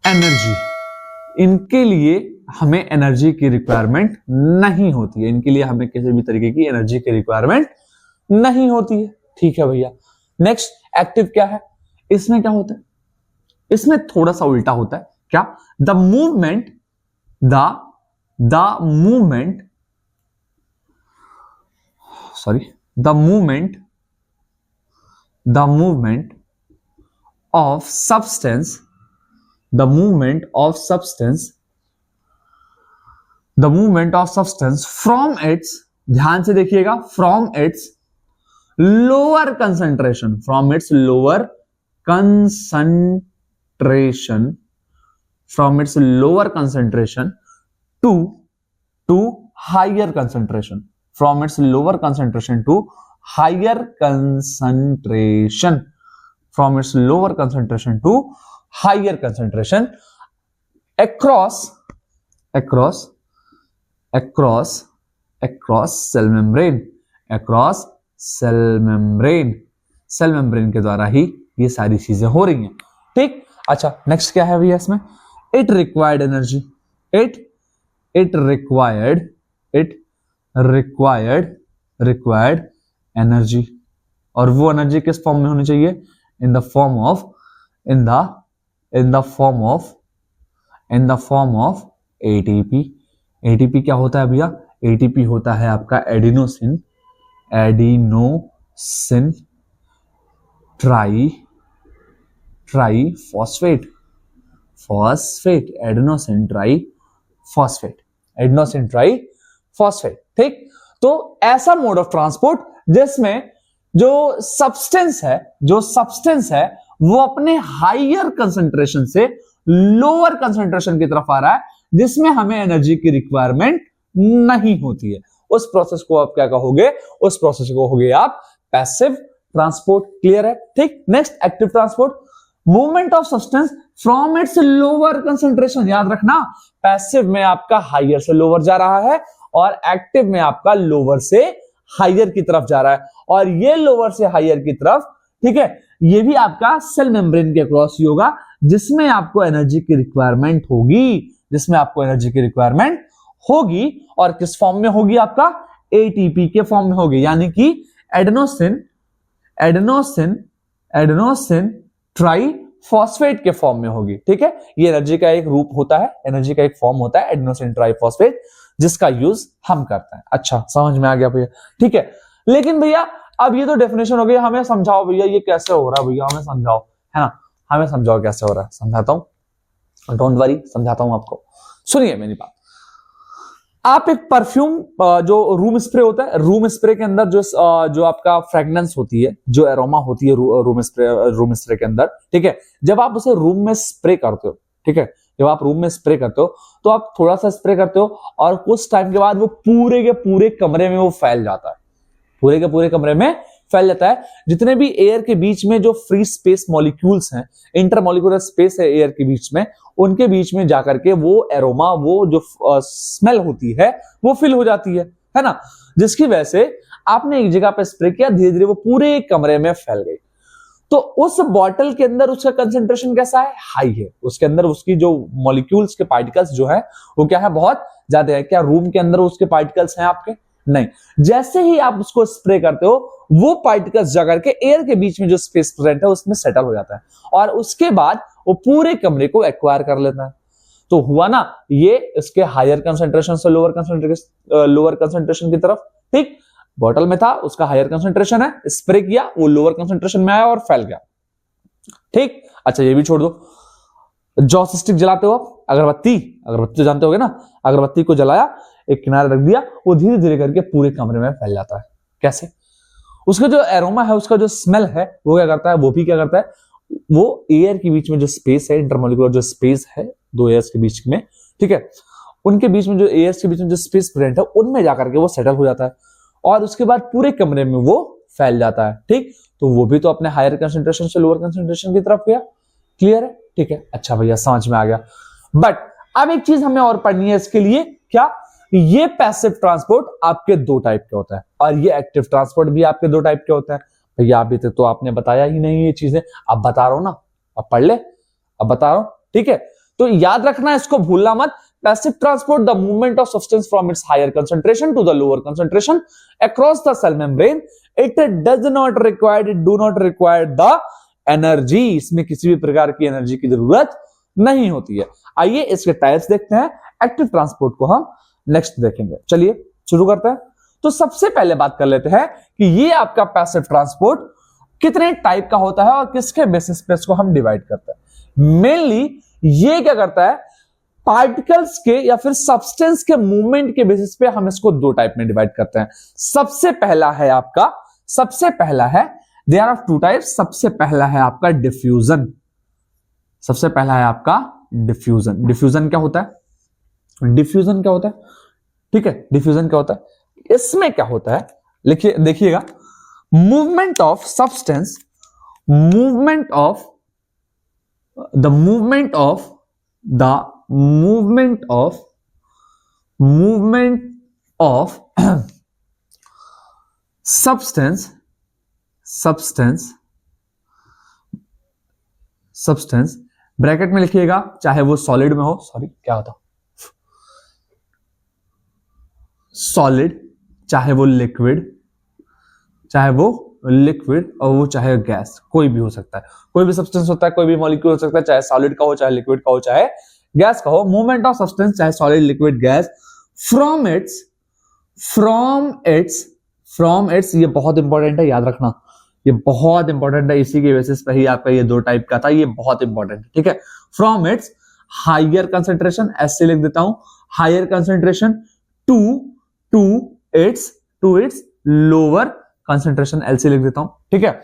energy. इनके लिए हमें एनर्जी की रिक्वायरमेंट नहीं होती है, इनके लिए हमें किसी भी तरीके की एनर्जी की रिक्वायरमेंट नहीं होती है। ठीक है भैया। नेक्स्ट एक्टिव क्या है? इसमें क्या होता है? इसमें थोड़ा सा उल्टा होता है। क्या? The movement of substance from its, ध्यान से देखिएगा, from its lower concentration to higher concentration, across cell membrane के द्वारा ही ये सारी चीजें हो रही हैं। ठीक, अच्छा नेक्स्ट क्या है भैया इसमें? it required एनर्जी, और वो एनर्जी किस फॉर्म में होनी चाहिए? इन the form of ATP. ATP क्या होता है भैया? एटीपी होता है आपका एडिनोसिन ट्राईफॉस्फेट, एडिनोसिन ट्राईफॉस्फेट। ठीक, तो ऐसा मोड ऑफ ट्रांसपोर्ट जिसमें जो सब्सटेंस है वो अपने हायर कंसंट्रेशन से लोअर कंसंट्रेशन की तरफ आ रहा है, जिसमें हमें एनर्जी की रिक्वायरमेंट नहीं होती है। उस प्रोसेस को आप क्या कहोगे? उस प्रोसेस को कहोगे आप पैसिव ट्रांसपोर्ट। क्लियर है? ठीक, next active transport, movement of substance from its lower concentration. याद रखना, पैसिव में आपका हायर से लोअर जा रहा है और एक्टिव में आपका लोअर से हायर की तरफ जा रहा है, और ये लोअर से हायर की तरफ, ठीक है, ये भी आपका सेल मेम्ब्रेन के क्रॉस ही होगा, जिसमें आपको एनर्जी की रिक्वायरमेंट होगी, और किस फॉर्म में होगी? आपका एटीपी के फॉर्म में होगी, यानी कि एडेनोसिन एडेनोसिन ट्राइफॉस्फेट के फॉर्म में होगी। ठीक है, ये एनर्जी का एक रूप होता है, एनर्जी का एक फॉर्म होता है एडेनोसिन ट्राइफॉस्फेट, जिसका यूज हम करते हैं। अच्छा, समझ में आ गया भैया? ठीक है, लेकिन भैया अब ये तो डेफिनेशन हो गई, हमें समझाओ भैया ये कैसे हो रहा है, भैया हमें समझाओ, है ना, हमें समझाओ कैसे हो रहा है। समझाता हूं, डोंट वरी, समझाता हूं आपको। सुनिए मेरी बात। आप एक परफ्यूम, जो रूम स्प्रे होता है, रूम स्प्रे के अंदर जो आपका फ्रेगनेंस होती है, जो एरोमा होती है रूम स्प्रे के अंदर, ठीक है, जब आप उसे रूम में स्प्रे करते हो, ठीक है, जब आप रूम में स्प्रे करते हो तो आप थोड़ा सा स्प्रे करते हो और कुछ टाइम के बाद वो पूरे के पूरे कमरे में वो फैल जाता है, पूरे के पूरे कमरे में फैल जाता है। जितने भी एयर के बीच में जो फ्री स्पेस मॉलिक्यूल्स हैं, इंटरमॉलिक्यूलर स्पेस है एयर के बीच में, उनके बीच में जाकर के वो एरोमा, वो जो स्मेल होती है वो फिल हो जाती है ना, जिसकी वजह से आपने एक जगह पे स्प्रे किया, धीरे धीरे वो पूरे कमरे में फैल गई। तो उस बॉटल के अंदर उसका कंसेंट्रेशन कैसा है? हाई है। उसके अंदर उसकी जो मॉलिक्यूल्स के पार्टिकल्स जो है वो क्या है? बहुत ज्यादा है। क्या रूम के अंदर उसके पार्टिकल्स हैं आपके? नहीं। जैसे ही आप उसको स्प्रे करते हो, वो पार्टिकल्स जाकर के एयर के बीच में जो स्पेस प्रेजेंट है उसमें सेटल हो जाता है और उसके बाद वो पूरे कमरे को एक्वायर कर लेता है। तो हुआ ना ये इसके हायर कंसेंट्रेशन से लोअर कंसेंट्रेशन की तरफ। ठीक, बॉटल में था, उसका हायर कंसेंट्रेशन है, स्प्रे किया, वो लोअर कंसेंट्रेशन में आया और फैल गया। ठीक, अच्छा ये भी छोड़ दो। जॉस स्टिक जलाते हो आप, अगरबत्ती तो जानते होगे ना, अगरबत्ती को जलाया, एक किनारे रख दिया, वो धीरे धीरे करके पूरे कमरे में फैल जाता है। कैसे? उसका जो एरोमा है, उसका जो स्मेल है, वो क्या करता है? वो भी क्या करता है? वो एयर के बीच में जो स्पेस है, इंटरमॉलिक्यूलर जो स्पेस है दो एयर्स के बीच में, ठीक है, उनके बीच में जो एयर्स के बीच में जो स्पेस प्रेजेंट है, उनमें जाकर के वो सेटल हो जाता है और उसके बाद पूरे कमरे में वो फैल जाता है। ठीक, तो वो भी तो अपने हायर कंसेंट्रेशन से लोअर कंसेंट्रेशन की तरफ गया। क्लियर है? ठीक है, अच्छा भैया समझ में आ गया। बट अब एक चीज हमें और पढ़नी है इसके लिए, क्या? ये पैसिव ट्रांसपोर्ट आपके दो टाइप के होता है और ये एक्टिव ट्रांसपोर्ट भी आपके दो टाइप के होता है। भैया अभी तक तो आपने बताया ही नहीं ये चीजें, अब बता रहा हूं ना, अब पढ़ ले, अब बता रहा हूं। ठीक है, तो याद रखना, इसको भूलना मत। Passive transport the movement of substance from its higher concentration to the lower concentration across the cell membrane. It do not require the energy. इसमें किसी भी प्रकार की एनर्जी की जरूरत नहीं होती है। आइए इसके टाइप्स देखते हैं। एक्टिव ट्रांसपोर्ट को हम नेक्स्ट देखेंगे। चलिए शुरू करते हैं। तो सबसे पहले बात कर लेते हैं कि ये आपका पैसिव ट्रांसपोर्ट कितने टाइप का होता है और किसके बेसिस पे इसको हम डिवाइड करते हैं। मेनली ये क्या करता है, पार्टिकल्स के या फिर सब्सटेंस के मूवमेंट के बेसिस पे हम इसको दो टाइप में डिवाइड करते हैं। सबसे पहला है देयर आर टू टाइप्स। सबसे पहला है आपका डिफ्यूजन। डिफ्यूजन क्या होता है? ठीक है, डिफ्यूजन क्या होता है? इसमें क्या होता है, लिखिए, देखिएगा, movement of substance, movement of substance bracket में लिखिएगा, चाहे वो सॉलिड में हो, सॉलिड, चाहे वो लिक्विड और वो चाहे गैस, कोई भी हो सकता है, कोई भी सब्सटेंस होता है, कोई भी मॉलिक्यूल हो सकता है, चाहे सॉलिड का हो, चाहे लिक्विड का हो, चाहे गैस का हो। मूवमेंट ऑफ सब्सटेंस, चाहे solid, liquid, gas, from it's, ये बहुत इंपॉर्टेंट है, याद रखना, ये बहुत इंपॉर्टेंट है। इसी के बेसिस पे ही आपका ये दो टाइप का था, ये बहुत इंपॉर्टेंट है। ठीक है, फ्रॉम इट्स हायर कंसेंट्रेशन, ऐसे लिख देता हूं, higher concentration to its lower concentration, LC लिख देता हूं। ठीक है,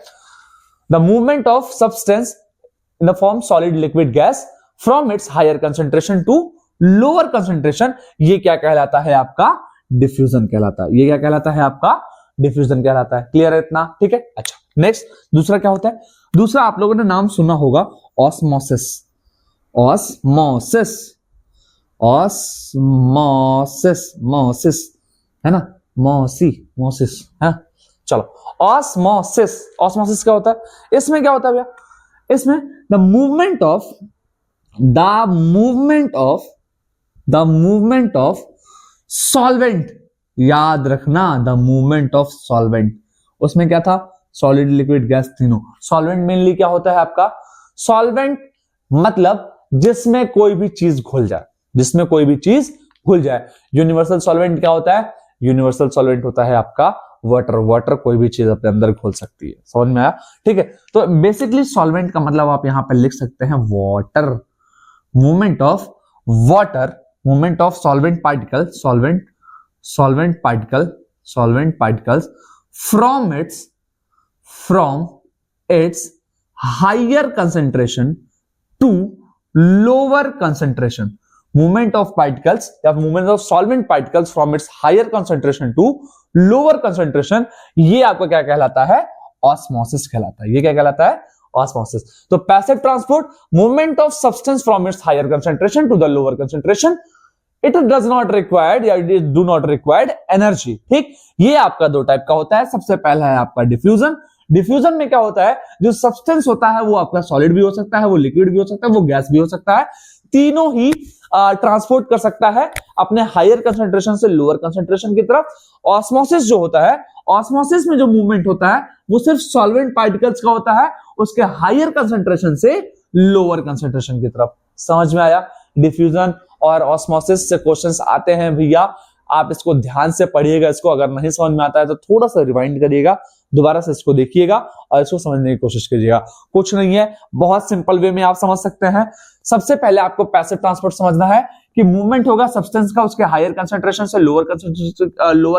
the movement of substance in the form solid, liquid, gas from its higher concentration to lower concentration, ये क्या कहलाता है? आपका डिफ्यूजन कहलाता है। ये क्या कहलाता है? आपका डिफ्यूजन कहलाता है। क्लियर है इतना? ठीक है, अच्छा नेक्स्ट, दूसरा क्या होता है? दूसरा आप लोगों ने नाम सुना होगा, ऑस्मोसिस, है ना, मोसिस है। चलो, ऑस्मोसिस क्या होता है? इसमें क्या होता है भैया? इसमें द मूवमेंट ऑफ सॉल्वेंट, याद रखना, द मूवमेंट ऑफ सॉल्वेंट। उसमें क्या था? सॉलिड, लिक्विड, गैस तीनों। सॉल्वेंट मेनली क्या होता है आपका? सॉल्वेंट मतलब जिसमें कोई भी चीज घुल जाए, जिसमें कोई भी चीज घुल जाए। यूनिवर्सल सॉल्वेंट क्या होता है? यूनिवर्सल सॉल्वेंट होता है आपका वाटर। वाटर कोई भी चीज अपने अंदर घुल सकती है। समझ में आया? ठीक है, तो बेसिकली सॉल्वेंट का मतलब आप यहां पर लिख सकते हैं water. Movement of water, movement of solvent particle, solvent particles from its higher concentration to lower concentration. Movement of particles या movement of solvent particles from its higher concentration to lower concentration, ये आपका क्या कहलाता है? Osmosis कहलाता है। ये क्या कहलाता है? ऑस्मोसिस। तो passive transport, movement of substance from its higher concentration to the lower concentration, it does not required या it do not required energy. ठीक, ये आपका दो टाइप का होता है। सबसे पहला है आपका डिफ्यूजन। डिफ्यूजन में क्या होता है? जो सब्सटेंस होता है वो आपका सॉलिड भी हो सकता है, वो लिक्विड भी हो सकता है, वो गैस भी हो सकता है, तीनों ही ट्रांसपोर्ट कर सकता है अपने हायर कंसेंट्रेशन से लोअर कंसेंट्रेशन की तरफ। ऑस्मोसिस जो होता है, ऑस्मोसिस में जो मूवमेंट होता है वो सिर्फ सॉल्वेंट पार्टिकल्स का होता है, उसके हायर कंसेंट्रेशन से लोअर कंसेंट्रेशन की तरफ। समझ में आया? डिफ्यूजन और ऑस्मोसिस से क्वेश्चंस आते हैं भैया, आप इसको ध्यान से पढ़िएगा। इसको अगर नहीं समझ में आता है तो थोड़ा सा रिवाइंड करिएगा, दोबारा से इसको देखिएगा और इसको समझने की कोशिश कीजिएगा। कुछ नहीं है, बहुत सिंपल वे में आप समझ सकते हैं। सबसे पहले आपको पैसिव ट्रांसपोर्ट समझना है कि मूवमेंट होगा सब्सटेंस का उसके हायर कंसेंट्रेशन से लोअर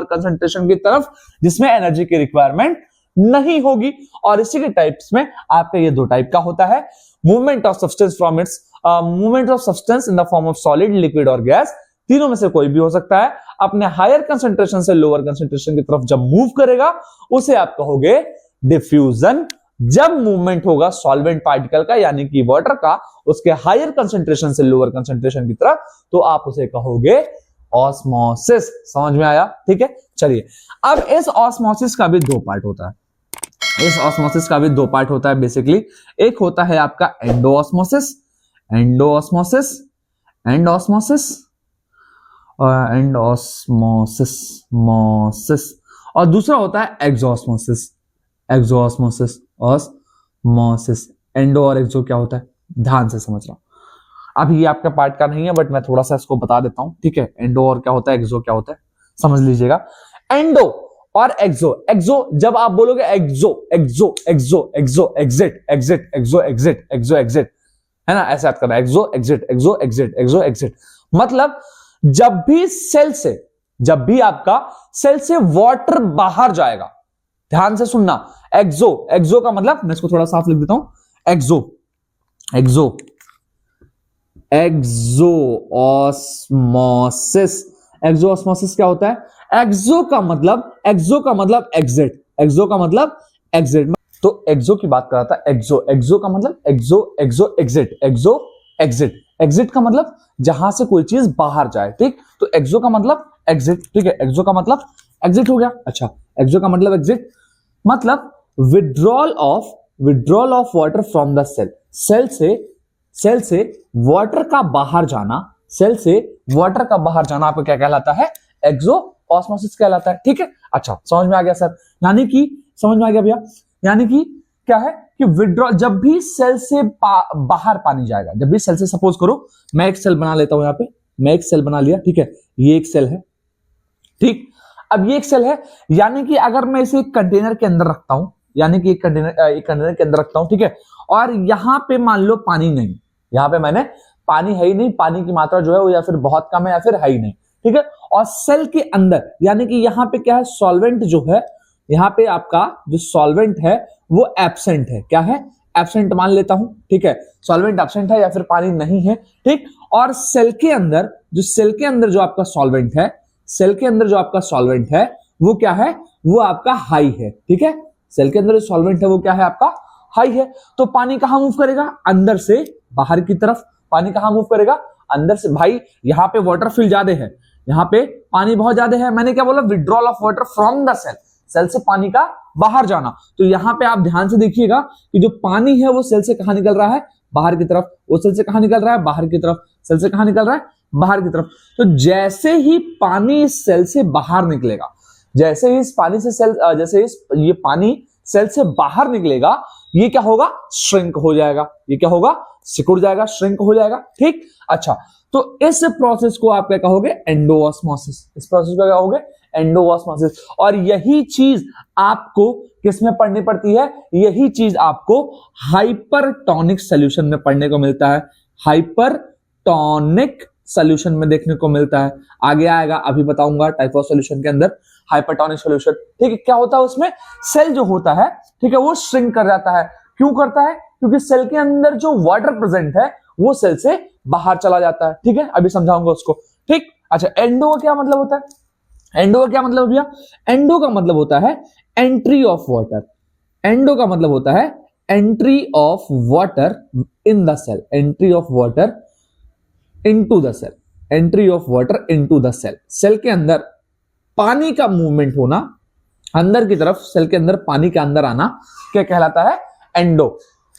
कंसेंट्रेशन की तरफ, जिसमें एनर्जी की रिक्वायरमेंट नहीं होगी। और इसी के टाइप्स में आपका ये दो टाइप का होता है। Movement of substance from it's movement of substance in the form of solid, liquid और गैस, तीनों में से कोई भी हो सकता है, अपने हायर कंसेंट्रेशन से लोअर कंसेंट्रेशन की तरफ जब मूव करेगा उसे आप कहोगे डिफ्यूजन। जब मूवमेंट होगा सॉल्वेंट पार्टिकल का यानी कि वाटर का उसके हायर कंसेंट्रेशन से लोअर कंसेंट्रेशन की तरफ, तो आप उसे कहोगे ऑस्मोसिस। समझ में आया? ठीक है, चलिए अब इस ऑस्मोसिस का भी दो पार्ट होता है। इस ऑस्मोसिस का भी दो पार्ट होता है बेसिकली। एक होता है आपका एंडोऑस्मोसिस, एंडोऑस्मोसिस, मोसिस, और दूसरा होता है एक्सोऑस्मोसिस, ऑस्मोसिस। एंडो और एक्सो क्या होता है? ध्यान से समझ रहा हूं। अब ये आपका पार्ट का नहीं है बट मैं थोड़ा सा इसको बता देता हूं। ठीक है, एंडो और क्या होता है, एक्सो क्या होता है, समझ लीजिएगा। एंडो और एक्सो जब आप बोलोगे एक्सो, है ना, ऐसे याद करना, एक्सो। मतलब जब भी आपका सेल से वाटर बाहर जाएगा, ध्यान से सुनना, एक्सो का मतलब, मैं इसको थोड़ा साफ लिख देता हूं, एक्सोऑस्मोसिस क्या होता है? एक्सो का मतलब एग्जिट। तो एक्सो की बात कर रहा था, एक्सो का मतलब एग्जिट का मतलब जहां से कोई चीज बाहर जाए। ठीक, तो एक्सो का मतलब एग्जिट। ठीक है, एक्सो का मतलब एग्जिट हो गया। अच्छा, एक्सो का मतलब एग्जिट मतलब withdrawal of water from the cell. Cell से वाटर का बाहर जाना, आपको क्या कहलाता है? एक्सोऑस्मोसिस कहलाता है। ठीक है, अच्छा समझ में आ गया सर? यानी कि समझ में आ गया भैया? यानी कि क्या है कि विड्रॉल, जब भी सेल से बाहर पानी जाएगा, जब भी सेल से, सपोज करो मैं एक सेल बना लेता हूं, यहां पे मैं एक सेल बना लिया। ठीक है, ये एक सेल है। ठीक, अब ये एक सेल है, यानी कि अगर मैं इसे एक कंटेनर के अंदर रखता हूं, एक कंटेनर के अंदर रखता हूं, ठीक है, और यहां पे मान लो पानी नहीं, यहां पे मैंने पानी है ही नहीं, पानी की मात्रा जो है वो या फिर बहुत कम है या फिर है ही नहीं। ठीक है, और सेल के अंदर यानी कि यहां पे क्या है, सॉल्वेंट जो है, यहां पे आपका जो सॉल्वेंट है वो एब्सेंट है। क्या है? एब्सेंट मान लेता हूं। ठीक है, सॉल्वेंट एब्सेंट है या फिर पानी नहीं है। ठीक, और सेल के अंदर जो आपका सॉल्वेंट है, वो क्या है? वो आपका हाई है। ठीक है, सेल के अंदर जो सॉल्वेंट है वो क्या है? आपका हाई है। तो पानी कहां मूव करेगा? अंदर से बाहर की तरफ। पानी कहां मूव करेगा? अंदर से। भाई यहां पे वाटर फिल ज्यादा है, यहां पे पानी बहुत ज्यादा है। मैंने क्या बोला? Withdrawal of water from the cell, cell से पानी का बाहर जाना। तो यहां पे आप ध्यान से देखिएगा कि जो पानी है वो सेल से कहां निकल रहा है? बाहर की तरफ। वो सेल से कहां निकल रहा है? बाहर की तरफ। सेल से कहां निकल रहा है? बाहर की तरफ। तो जैसे ही पानी इस सेल से बाहर निकलेगा, ये पानी सेल से बाहर निकलेगा, ये क्या होगा, श्रिंक हो जाएगा। ये क्या होगा, सिकुड़ जाएगा, श्रिंक हो जाएगा। ठीक, अच्छा, तो इस प्रोसेस को आप क्या कहोगे, एंडोऑस्मोसिस। इस प्रोसेस को क्या कहोगे, एंडोऑस्मोसिस। और यही चीज आपको किसमें पढ़नी पड़ती है, यही चीज आपको हाइपरटोनिक सॉल्यूशन में पढ़ने को मिलता है। हाइपरटोनिक सॉल्यूशन में देखने को मिलता है, आगे आएगा, अभी बताऊंगा टाइप ऑफ सॉल्यूशन के अंदर हाइपरटोनिक सॉल्यूशन। ठीक है, क्या होता है उसमें, सेल जो होता है, ठीक है, वो श्रिंक कर जाता है। क्यों करता है, क्योंकि सेल के अंदर जो वाटर प्रेजेंट है वो सेल से बाहर चला जाता है। ठीक है, अभी समझाऊंगा उसको। ठीक, अच्छा, एंडो का क्या मतलब होता है, एंडो का क्या मतलब भैया, एंडो का मतलब होता है एंट्री ऑफ वाटर। एंडो का मतलब होता है entry of water in the cell, entry of water into the cell, entry of water into the cell. Cell के अंदर पानी का मूवमेंट होना, अंदर की तरफ, सेल के अंदर पानी के अंदर आना, क्या कहलाता है, एंडो।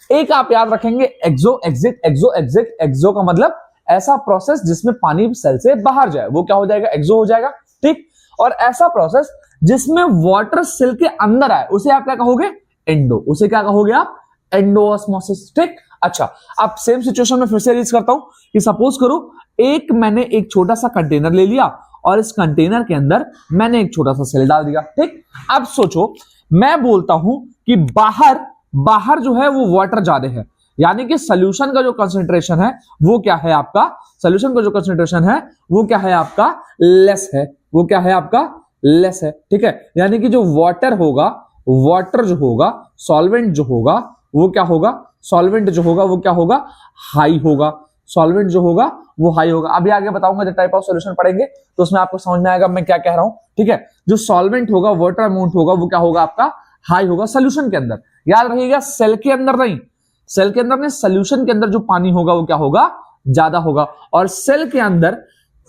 एक आप याद रखेंगे, एक्सो एग्जिट, एक्सो एग्जिट। एक्सो का मतलब ऐसा प्रोसेस जिसमें पानी सेल से बाहर जाए, वो क्या हो जाएगा, एक्सो हो जाएगा। ठीक, और ऐसा प्रोसेस जिसमें वाटर सेल के अंदर आए, उसे आप क्या कहोगे, एंडो। उसे क्या कहोगे आप, एंडोऑस्मोसिस। ठीक, अच्छा, अब सेम सिचुएशन में फिर से रीज करता हूं कि सपोज करो मैंने एक छोटा सा कंटेनर ले लिया और इस कंटेनर के अंदर मैंने एक छोटा सा सेल डाल दिया। ठीक, अब सोचो, मैं बोलता हूं कि बाहर जो है वो वाटर ज्यादा है, यानी कि सोल्यूशन का जो कंसंट्रेशन है वो क्या है आपका, सोल्यूशन का जो कंसंट्रेशन है वो क्या है आपका, लेस है। वो क्या है आपका, लेस है। ठीक है, यानी कि जो वाटर होगा, वाटर जो होगा, सॉल्वेंट जो होगा वो क्या होगा, सॉल्वेंट जो होगा वो क्या होगा, हाई होगा। सॉल्वेंट जो होगा वो हाई होगा। अभी आगे बताऊंगा, जब टाइप ऑफ सॉल्यूशन पढ़ेंगे तो उसमें आपको समझ में आएगा मैं क्या कह रहा हूं। ठीक है, जो सॉल्वेंट होगा, वाटर अमाउंट होगा, वो क्या होगा आपका, हाई होगा सॉल्यूशन के अंदर। याद रखिएगा, सेल के अंदर नहीं, सेल के अंदर नहीं, सॉल्यूशन के अंदर जो पानी होगा वो क्या होगा, ज्यादा होगा। और सेल के अंदर,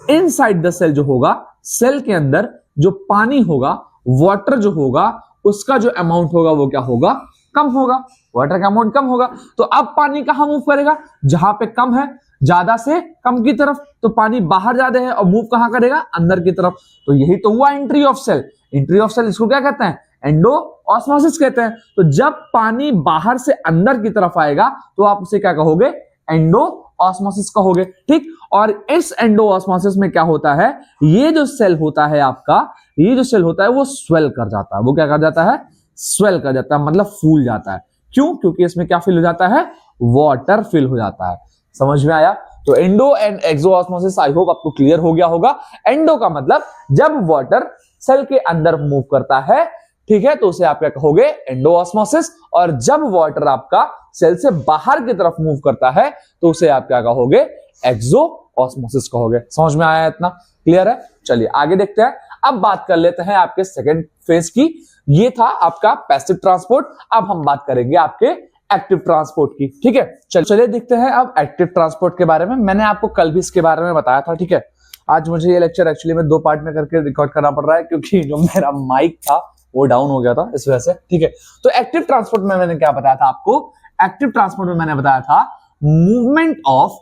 इनसाइड द सेल जो होगा, सेल के अंदर जो पानी होगा, वाटर जो होगा, उसका जो अमाउंट होगा वो क्या होगा, कम होगा। वाटर का अमाउंट कम होगा, तो अब पानी कहां मूव करेगा, जहां पे कम है, ज्यादा से कम की तरफ, तो पानी बाहर ज्यादा है और मूव कहां करेगा, अंदर की तरफ। तो यही तो हुआ entry of cell. Entry of cell इसको क्या कहते हैं, एंडोऑस्मोसिस कहते हैं। तो जब पानी बाहर से अंदर की तरफ आएगा तो आप उसे क्या कहोगे, एंडोऑस्मोसिस कहोगे। ठीक, और इस एंडोऑस्मोसिस में क्या होता है, ये जो सेल होता है आपका, ये जो सेल होता है वो स्वेल कर जाता है। वो क्या कर जाता है, स्वेल कर जाता है, मतलब फूल जाता है। क्यों, क्योंकि इसमें क्या फिल हो जाता है, वाटर फिल हो जाता है। समझ में आया। तो एंडो एंड एक्सोऑस्मोसिस आई होप आपको क्लियर हो गया होगा। एंडो का मतलब जब वाटर सेल के अंदर मूव करता है, ठीक है, तो उसे आप क्या कहोगे, एंडोऑस्मोसिस। और जब वाटर आपका सेल से बाहर की तरफ मूव करता है तो उसे आप क्या कहोगे, एक्सोऑस्मोसिस कहोगे। समझ में आया, इतना क्लियर है। चलिए आगे देखते हैं। अब बात कर लेते हैं आपके सेकेंड फेज की। ये था आपका पैसिव ट्रांसपोर्ट। अब हम बात करेंगे आपके एक्टिव ट्रांसपोर्ट की। ठीक है, चलिए देखते हैं अब एक्टिव ट्रांसपोर्ट के बारे में। मैंने आपको कल भी इसके बारे में बताया था। ठीक है, आज मुझे ये लेक्चर एक्चुअली में 2 पार्ट में करके रिकॉर्ड करना पड़ रहा है, क्योंकि जो मेरा माइक था वो डाउन हो गया था, इस वजह से। ठीक है, तो एक्टिव ट्रांसपोर्ट में मैंने क्या बताया था आपको, एक्टिव ट्रांसपोर्ट में मैंने बताया था movement of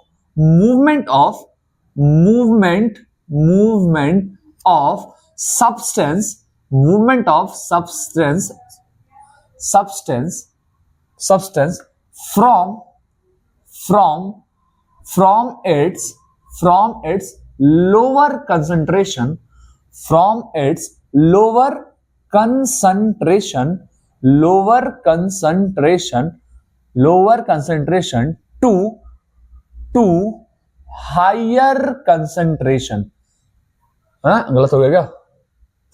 substance from its lower concentration to higher concentration। गलत हो गया क्या,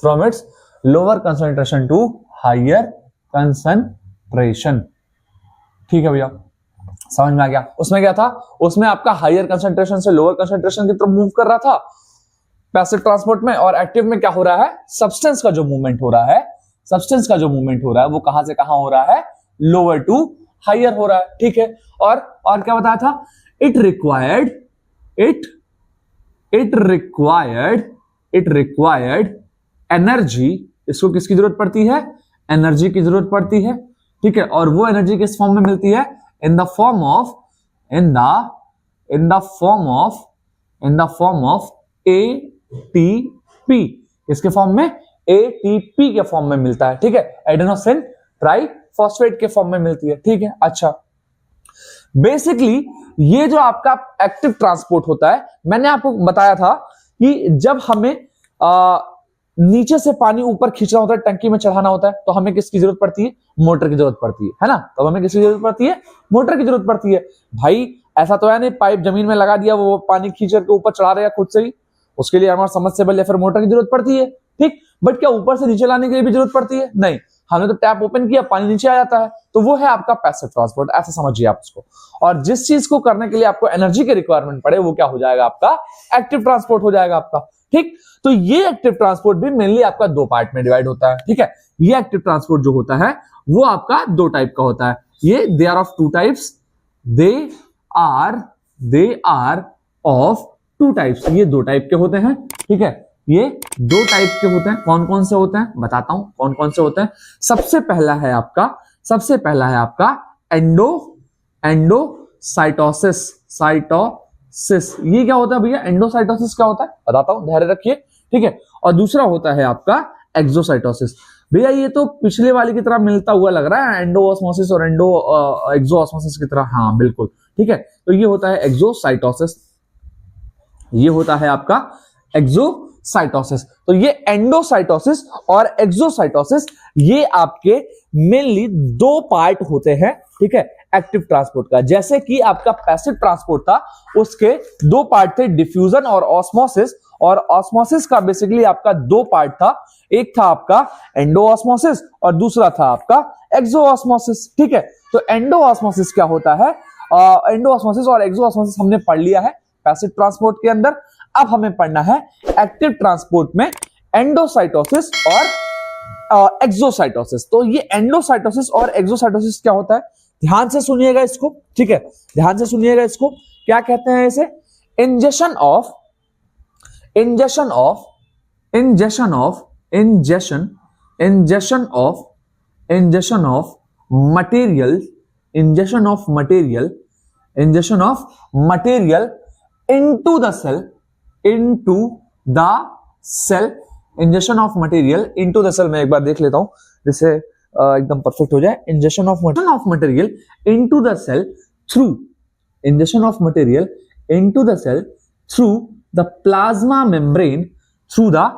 from its lower concentration to higher concentration. ठीक है भैया, समझ में आ गया। उसमें क्या था, उसमें आपका हायर कंसंट्रेशन से लोअर कंसंट्रेशन की तरफ मूव कर रहा था पैसिव ट्रांसपोर्ट में। और एक्टिव में क्या हो रहा है, सब्सटेंस का जो मूवमेंट हो रहा है वो कहां से कहां हो रहा है, लोअर टू हायर हो रहा है। ठीक है, और क्या बताया था, इट रिक्वायर्ड एनर्जी। इसको किसकी जरूरत पड़ती है, एनर्जी की जरूरत पड़ती है। ठीक है, और वो एनर्जी किस फॉर्म में मिलती है, इन द फॉर्म ऑफ एटीपी। इसके फॉर्म में, एटीपी के फॉर्म में मिलता है। ठीक है, एडेनोसिन ट्राइफॉस्फेट के फॉर्म में मिलती है। ठीक है, अच्छा बेसिकली ये जो आपका एक्टिव ट्रांसपोर्ट होता है, मैंने आपको बताया था कि जब हमें नीचे से पानी ऊपर खींचना होता है, टंकी में चढ़ाना होता है, तो हमें किसकी जरूरत पड़ती है? मोटर की जरूरत पड़ती है ना। तो हमें किसकी जरूरत पड़ती है? मोटर की जरूरत पड़ती है। भाई ऐसा तो है नहीं पाइप जमीन में लगा दिया, वो पानी खींच करके ऊपर चढ़ा रहे खुद से ही, उसके लिए हमारा सबमर्सिबल या फिर मोटर की जरूरत पड़ती है। ठीक, बट क्या ऊपर से नीचे लाने के लिए भी जरूरत पड़ती है? नहीं, हमने तो टैप ओपन किया, पानी नीचे आ जाता है, तो वो है आपका पैसिव ट्रांसपोर्ट, ऐसा समझिए आप उसको। और जिस चीज को करने के लिए आपको एनर्जी की रिक्वायरमेंट पड़े, वो क्या हो जाएगा? आपका एक्टिव ट्रांसपोर्ट हो जाएगा आपका। ठीक, तो ये एक्टिव ट्रांसपोर्ट भी मेनली आपका दो पार्ट में डिवाइड होता है। ठीक है, ये एक्टिव ट्रांसपोर्ट जो होता है वो आपका दो टाइप का होता है। ये they are of two types, they are of two types, ये दो टाइप के होते हैं। ठीक है, ये दो टाइप के होते हैं। कौन कौन से होते हैं बताता हूं, कौन कौन से होते हैं। सबसे पहला है आपका एंडोसाइटोसिस। साइटोसिस ये क्या होता है भैया? एंडोसाइटोसिस क्या होता है बताता हूं, धैर्य रखिए। ठीक है, और दूसरा होता है आपका एक्सोसाइटोसिस। भैया ये तो पिछले वाले की तरह मिलता हुआ लग रहा है, एंडोऑस्मोसिस और एक्सोऑस्मोसिस की तरह। हाँ बिल्कुल ठीक है, तो ये होता है एक्सोसाइटोसिस, ये होता है आपका एक्सोसाइटोसिस। तो ये एंडोसाइटोसिस और एक्सोसाइटोसिस ये आपके मेनली दो पार्ट होते हैं। ठीक है, एक्टिव ट्रांसपोर्ट का। जैसे कि आपका पैसिव ट्रांसपोर्ट था, उसके दो पार्ट थे, डिफ्यूजन और ऑस्मोसिस। और ऑस्मोसिस का बेसिकली आपका दो पार्ट था, एक था आपका एंडोऑस्मोसिस और दूसरा था आपका एक्सोऑस्मोसिस। ठीक है, तो एंडोऑस्मोसिस क्या होता है? एंडोऑस्मोसिस और एक्सोऑस्मोसिस हमने पढ़ लिया है पैसिव ट्रांसपोर्ट के अंदर। अब हमें पढ़ना है एक्टिव ट्रांसपोर्ट में एंडोसाइटोसिस और एक्सोसाइटोसिस। तो ये एंडोसाइटोसिस और एक्सोसाइटोसिस क्या होता है? ध्यान से सुनिएगा इसको। ठीक है, ध्यान से सुनिएगा इसको। क्या कहते हैं इसे? Injection of into the cell, injection of material into the cell। मैं एक बार देख लेता हूं जिससे एकदम परफेक्ट हो जाए। Injection of material into the cell through, injection of material into the cell through the plasma membrane, through the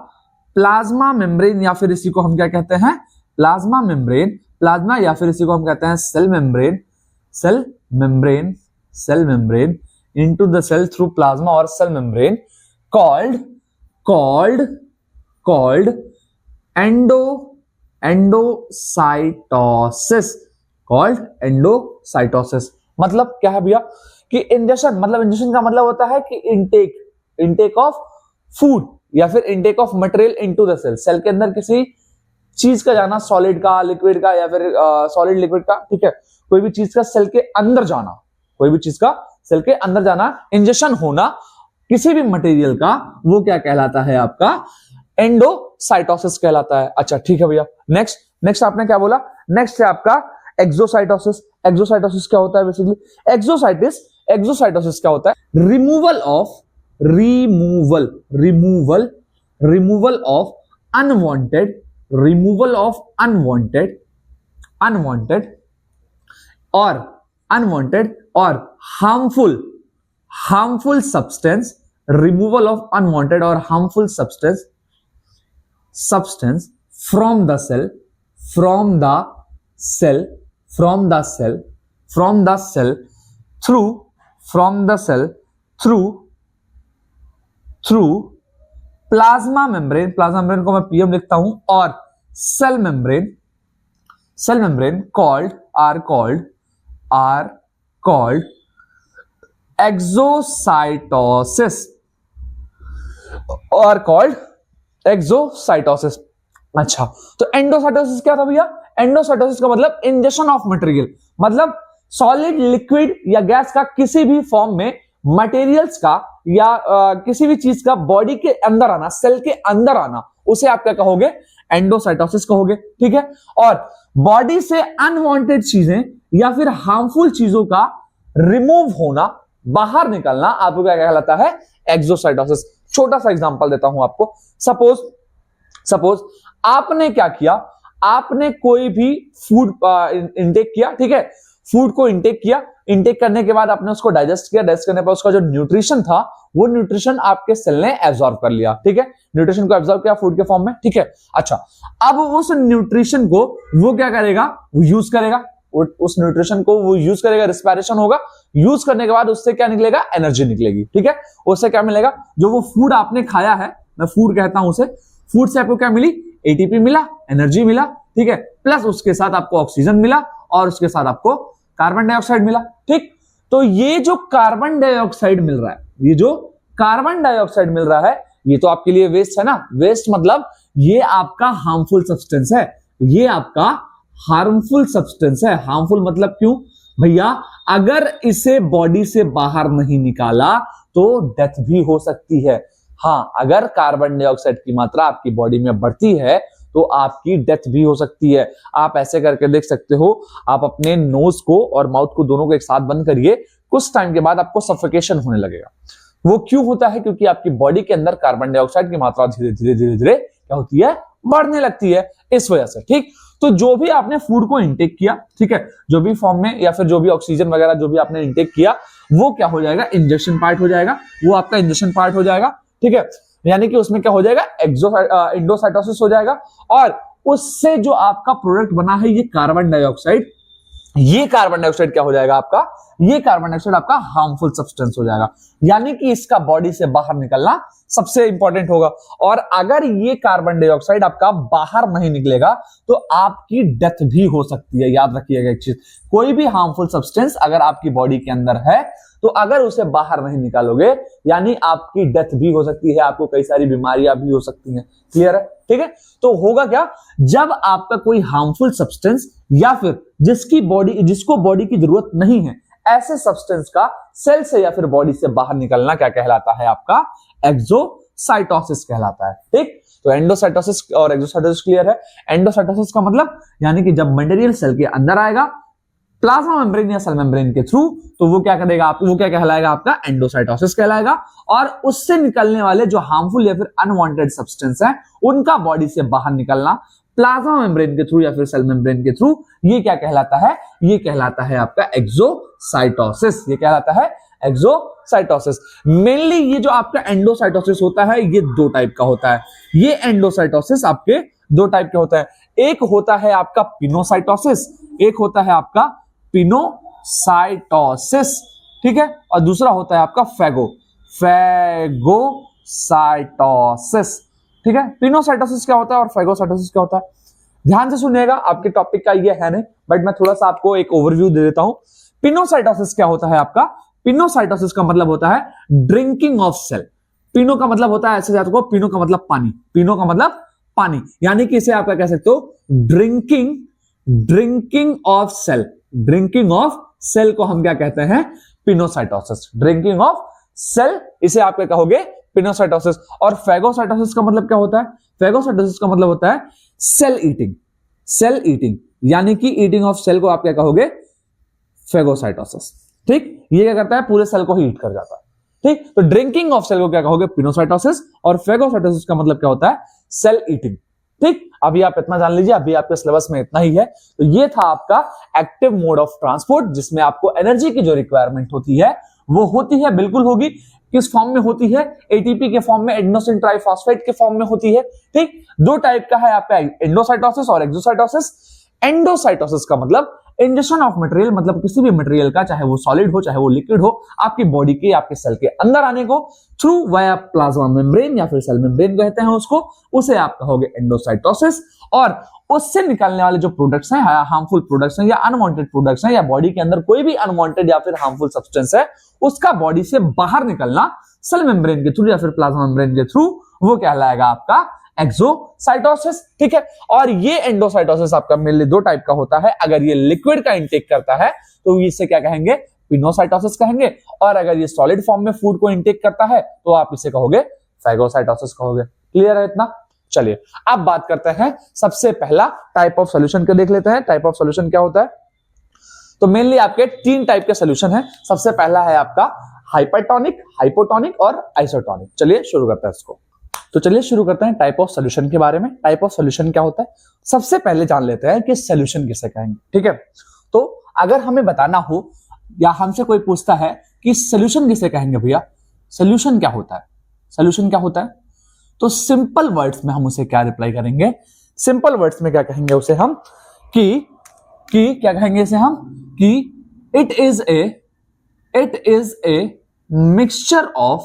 plasma membrane, या फिर इसी को हम क्या कहते हैं? प्लाज्मा मेम्ब्रेन, प्लाज्मा, या फिर इसी को हम कहते हैं cell membrane into the cell through plasma or cell membrane called endocytosis. मतलब क्या है भैया कि इंजेक्शन, मतलब इंजेक्शन का मतलब होता है कि इंटेक ऑफ फूड या फिर intake of material into the cell. Cell के अंदर किसी चीज का जाना, सॉलिड का, लिक्विड का, या फिर सॉलिड लिक्विड का। ठीक है, कोई भी चीज का सेल के अंदर जाना, कोई भी चीज का सेल के अंदर जाना, इंजेक्शन होना किसी भी मटेरियल का, वो क्या कहलाता है? आपका एंडोसाइटोसिस कहलाता है। अच्छा ठीक है भैया, नेक्स्ट आपने क्या बोला? नेक्स्ट है आपका एक्सोसाइटोसिस। एक्सोसाइटोसिस क्या होता है बेसिकली? एक्सोसाइटोसिस क्या होता है? रिमूवल ऑफ अनवांटेड और harmful substance, removal of unwanted or harmful substance from the cell through plasma membrane को मैं PM लिखता हूं, और cell membrane are called exocytosis, और कॉल्ड एक्सोसाइटोसिस। अच्छा, तो एंडोसाइटोसिस क्या था भैया? एंडोसाइटोसिस का मतलब इंजेक्शन ऑफ मटेरियल, मतलब सॉलिड, लिक्विड या गैस का किसी भी फॉर्म में मटेरियल्स का या किसी भी चीज का बॉडी के अंदर आना, सेल के अंदर आना, उसे आप क्या कहोगे? एंडोसाइटोसिस कहोगे। ठीक है, और बॉडी से अनवांटेड चीजें या फिर हार्मफुल चीजों का रिमूव होना, बाहर निकलना, आपको क्या कहलाता है? एक्सोसाइटोसिस। छोटा सा एग्जांपल देता हूं आपको। सपोज आपने क्या किया? आपने कोई भी फूड इंटेक किया, ठीक है, फूड को इंटेक किया, इंटेक करने के बाद आपने उसको डाइजेस्ट किया, डाइजेस्ट करने पर उसका जो न्यूट्रिशन था वो न्यूट्रिशन आपके सेल ने एब्जॉर्ब कर लिया, ठीक है, न्यूट्रिशन को एब्जॉर्ब किया फूड के फॉर्म में, ठीक है। अच्छा, अब उस न्यूट्रिशन को वो क्या करेगा, वो यूज करेगा, उस न्यूट्रिशन को वो यूज करेगा, रिस्पायरेशन होगा, यूज करने के बाद उससे क्या निकलेगा, एनर्जी निकलेगी, ठीक है। उससे क्या मिलेगा, जो वो फूड आपने खाया है, मैं फूड कहता हूं उसे, फूड से आपको क्या मिली, एटीपी मिला, एनर्जी मिला, ठीक है, प्लस उसके साथ आपको ऑक्सीजन मिला और उसके साथ आपको कार्बन डाइऑक्साइड मिला, ठीक। तो ये जो कार्बन डाइऑक्साइड मिल रहा है, ये जो कार्बन डाइऑक्साइड मिल रहा है, ये तो आपके लिए वेस्ट है ना। वेस्ट मतलब ये आपका हार्मफुल सब्सटेंस है, ये आपका हार्मफुल सब्सटेंस है। हार्मफुल मतलब क्यों भैया, अगर इसे बॉडी से बाहर नहीं निकाला तो डेथ भी हो सकती है। हां, अगर कार्बन डाइऑक्साइड की मात्रा आपकी बॉडी में बढ़ती है तो आपकी डेथ भी हो सकती है। आप ऐसे करके देख सकते हो, आप अपने नोज को और माउथ को दोनों को एक साथ बंद करिए, कुछ टाइम के बाद आपको सफोकेशन होने लगेगा। वो क्यों होता है, क्योंकि आपकी बॉडी के अंदर कार्बन डाइऑक्साइड की मात्रा धीरे धीरे धीरे धीरे क्या होती है, बढ़ने लगती है, इस वजह से, ठीक। तो जो भी आपने फूड को इंटेक किया, ठीक है, जो भी फॉर्म में या फिर जो भी ऑक्सीजन वगैरह जो भी आपने इंटेक किया, वो क्या हो जाएगा, इंजेक्शन पार्ट हो जाएगा, वो आपका इंजेक्शन पार्ट हो जाएगा, ठीक है। यानी कि उसमें क्या हो जाएगा, एंडोसाइटोसिस हो जाएगा, और उससे जो आपका प्रोडक्ट बना है ये कार्बन डाइऑक्साइड, ये कार्बन डाइऑक्साइड क्या हो जाएगा आपका, ये कार्बन डाइऑक्साइड आपका हार्मफुल सब्सटेंस हो जाएगा। यानी कि इसका बॉडी से बाहर निकलना सबसे इंपॉर्टेंट होगा। और अगर ये कार्बन डाइऑक्साइड आपका बाहर नहीं निकलेगा तो आपकी डेथ भी हो सकती है। याद रखिएगा एक चीज, कोई भी हार्मफुल सब्सटेंस अगर आपकी बॉडी के अंदर है तो अगर उसे बाहर नहीं निकालोगे यानी आपकी डेथ भी हो सकती है, आपको कई सारी बीमारियां भी हो सकती हैं। क्लियर है, ठीक है। तो होगा क्या, जब आपका कोई हार्मफुल सब्सटेंस या फिर जिसको बॉडी की जरूरत नहीं है, ऐसे सब्सटेंस का सेल से या फिर बॉडी से बाहर निकलना क्या कहलाता है, आपका एक्सोसाइटोसिस कहलाता है, ठीक। तो एंडोसाइटोसिस और एक्सोसाइटोसिस क्लियर है। एंडोसाइटोसिस का मतलब यानी कि जब मटेरियल सेल के अंदर आएगा प्लाज्मा मेम्ब्रेन या सेल मेम्ब्रेन के थ्रू, तो वो क्या करेगा आपको, वो क्या कहलाएगा, आपका एंडोसाइटोसिस कहलाएगा। और उससे निकलने वाले जो हार्मफुल या फिर अनवांटेड सब्सटेंस है उनका बॉडी से बाहर निकलना प्लाज्मा मेम्ब्रेन के थ्रू या फिर सेल मेम्ब्रेन के थ्रू, ये क्या कहलाता है, ये कहलाता है आपका एक्सोसाइटोसिस। ये कहलाता है एक्सोसाइटोसिस। मेनली ये जो आपका एंडोसाइटोसिस होता है ये दो टाइप का होता है। ये एंडोसाइटोसिस आपके दो टाइप के होता है, एक होता है आपका पिनोसाइटोसिस, एक होता है आपका पिनोसाइटोसिस, ठीक है, और दूसरा होता है आपका फैगोसाइटोसिस, ठीक है। पिनोसाइटोसिस क्या होता है और फैगोसाइटोसिस क्या होता है, ध्यान से सुनिएगा, आपके टॉपिक का ये है नहीं, बट मैं थोड़ा सा आपको एक ओवरव्यू दे देता हूं। पिनोसाइटोसिस क्या होता है आपका, पिनोसाइटोसिस का मतलब होता है ड्रिंकिंग ऑफ सेल। पिनो का मतलब होता है, ऐसे याद रखो, पिनो का मतलब पानी, पिनो का मतलब पानी, यानी कि इसे आप क्या कह सकते हो, drinking of cell. Drinking of cell को हम क्या कहते हैं, पिनोसाइटोसिस। ड्रिंकिंग ऑफ सेल, इसे आप क्या कहोगे, पिनोसाइटोसिस। और फैगोसाइटोसिस का मतलब क्या होता है, फैगोसाइटोसिस का मतलब होता है सेल ईटिंग। सेल ईटिंग यानी कि ईटिंग ऑफ सेल को आप क्या कहोगे, फैगोसाइटोसिस, ठीक। ये क्या करता है, पूरे सेल को हीट कर जाता है, ठीक। तो ड्रिंकिंग ऑफ सेल को क्या कहोगे, पिनोसाइटोसिस। और फैगोसाइटोसिस का मतलब क्या होता है, सेल ईटिंग, ठीक। अभी आप इतना जान लीजिए, अभी आपके सिलेबस में इतना ही है। तो ये था आपका एक्टिव मोड ऑफ ट्रांसपोर्ट, जिसमें आपको एनर्जी की जो रिक्वायरमेंट होती है वो होती है, बिल्कुल होगी। किस फॉर्म में होती है, एटीपी के फॉर्म में, एडेनोसिन ट्राइफॉस्फेट के फॉर्म में होती है, ठीक। दो टाइप का है आपका, एंडोसाइटोसिस और एक्सोसाइटोसिस। एंडोसाइटोसिस का मतलब इंजेक्शन ऑफ मटेरियल, मतलब किसी भी मटेरियल का, चाहे वो सॉलिड हो चाहे वो लिक्विड हो, आपकी बॉडी के, आपके सेल के अंदर आने को थ्रू वाया प्लाज्मा मेम्ब्रेन या फिर सेल मेम्ब्रेन कहते हैं उसको, उसे आप कहोगे एंडोसाइटोसिस। और उससे निकलने वाले जो प्रोडक्ट्स हैं, हार्मफुल प्रोडक्ट्स हैं या अनवांटेड प्रोडक्ट्स हैं, या बॉडी के अंदर कोई भी अनवांटेड या फिर हार्मफुल सब्सटेंस है, उसका बॉडी से बाहर निकलना सेल मेम्ब्रेन के थ्रू या फिर प्लाज्मा मेम्ब्रेन के थ्रू, वो कहलाएगा आपका एक्सोसाइटोसिस, ठीक है। और ये एंडोसाइटोसिस आपका मेनली दो टाइप का होता है। अगर ये लिक्विड का इंटेक करता है तो इसे क्या कहेंगे, पिनोसाइटोसिस कहेंगे। और अगर ये सॉलिड फॉर्म में फूड को इंटेक करता है तो आप इसे कहोगे फैगोसाइटोसिस कहोगे। क्लियर है इतना? चलिए अब बात करते हैं सबसे पहला टाइप ऑफ सॉल्यूशन का, देख लेते हैं टाइप ऑफ सॉल्यूशन क्या होता है। तो मेनली आपके तीन टाइप के सॉल्यूशन है। सबसे पहला है आपका हाइपरटोनिक, हाइपोटोनिक और आइसोटोनिक। चलिए शुरू करते हैं इसको। तो चलिए शुरू करते हैं टाइप ऑफ सॉल्यूशन के बारे में। टाइप ऑफ सॉल्यूशन क्या होता है, सबसे पहले जान लेते हैं कि सॉल्यूशन किसे कहेंगे। ठीक है, तो अगर हमें बताना हो या हमसे कोई पूछता है कि सॉल्यूशन किसे कहेंगे भैया, सॉल्यूशन क्या होता है, सॉल्यूशन क्या होता है, तो सिंपल वर्ड्स में हम उसे क्या रिप्लाई करेंगे, सिंपल वर्ड्स में क्या कहेंगे उसे हम कि क्या कहेंगे इसे हम कि it is a mixture of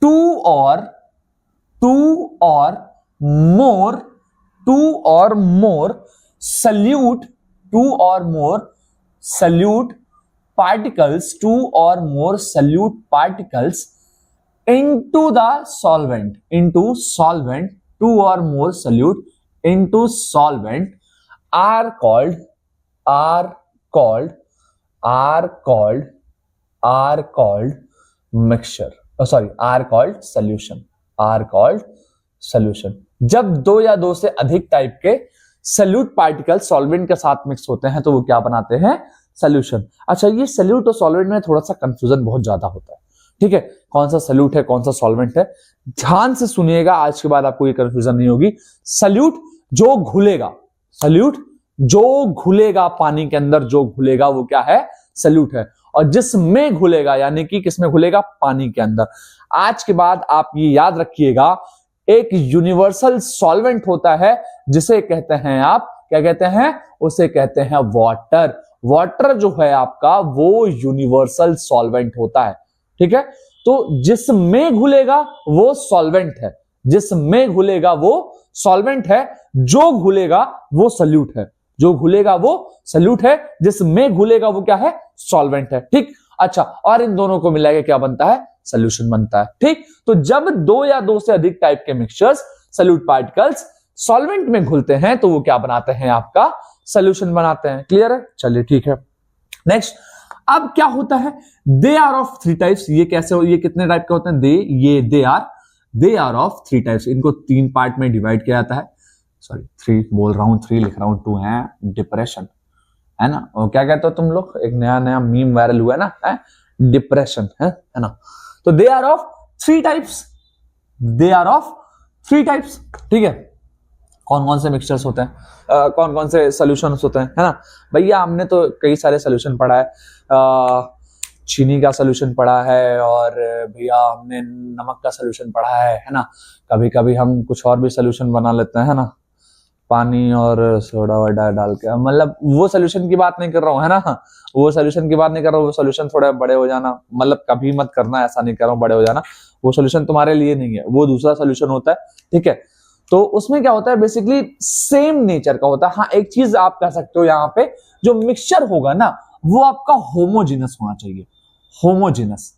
two और more solute particles into solvent two or more solute into solvent are called mixture, are called solution। जब दो या दो से अधिक टाइप के सल्यूट पार्टिकल सॉल्वेंट के साथ मिक्स होते हैं तो वो क्या बनाते हैं, सॉल्यूशन। अच्छा, ये सल्यूट और सॉल्वेंट में थोड़ा सा कंफ्यूजन बहुत ज्यादा होता है। ठीक है, कौन सा सल्यूट है कौन सा सॉल्वेंट है, ध्यान से सुनिएगा, आज के बाद आपको ये कंफ्यूजन नहीं होगी। सल्यूट जो घुलेगा पानी के अंदर, जो घुलेगा वो क्या है, सल्यूट है। और जिसमें घुलेगा यानी कि किसमें घुलेगा, पानी के अंदर। आज के बाद आप ये याद रखिएगा, एक यूनिवर्सल सॉल्वेंट होता है जिसे कहते हैं आप, क्या कहते हैं, उसे कहते हैं वाटर। वाटर जो है आपका वो यूनिवर्सल सॉल्वेंट होता है। ठीक है, तो जिसमें घुलेगा वो सॉल्वेंट है, जिसमें घुलेगा वो सॉल्वेंट है, जो घुलेगा वो सल्यूट है, जो घुलेगा वो सल्यूट है, जिसमें घुलेगा वो क्या है, सॉल्वेंट है। ठीक, अच्छा, और इन दोनों को मिला के क्या बनता है, सॉल्यूशन बनता है। ठीक, तो जब दो या दो से अधिक टाइप के मिक्सचर्स सॉल्यूट पार्टिकल्स सॉल्वेंट में घुलते हैं तो वो क्या बनाते हैं, आपका सॉल्यूशन बनाते हैं। क्लियर है, चलिए ठीक है। नेक्स्ट, अब क्या होता है, they are of three types. ये कैसे, ये कितने टाइप के होते हैं, they are of three types. इनको तीन पार्ट में डिवाइड किया जाता है। सॉरी, थ्री बोल रहा हूं, थ्री लिख रहा हूं, टू है डिप्रेशन, है ना। और क्या कहते हो तुम लोग, एक नया मीम वायरल हुआ है ना, डिप्रेशन है ना। तो they are of three types, ठीक है। कौन कौन से मिक्सचर्स होते हैं, कौन कौन से सॉल्यूशंस होते हैं, है ना भैया। हमने तो कई सारे सॉल्यूशन पढ़ा है, चीनी का सॉल्यूशन पढ़ा है, और भैया हमने नमक का सॉल्यूशन पढ़ा है ना। कभी कभी हम कुछ और भी सॉल्यूशन बना लेते हैं, है ना, पानी और सोडा वोडा डाल के। मतलब वो सॉल्यूशन की बात नहीं कर रहा हूँ, है ना, वो सॉल्यूशन की बात नहीं कर रहा हूँ। वो सॉल्यूशन थोड़े बड़े हो जाना, मतलब कभी मत करना, ऐसा नहीं कर रहा हूँ बड़े हो जाना, वो सॉल्यूशन तुम्हारे लिए नहीं है, वो दूसरा सॉल्यूशन होता है। ठीक है, तो उसमें क्या होता है, बेसिकली सेम नेचर का होता है। हाँ, एक चीज आप कह सकते हो यहाँ पे, जो मिक्सचर होगा ना वो आपका होमोजीनस होना चाहिए। होमोजीनस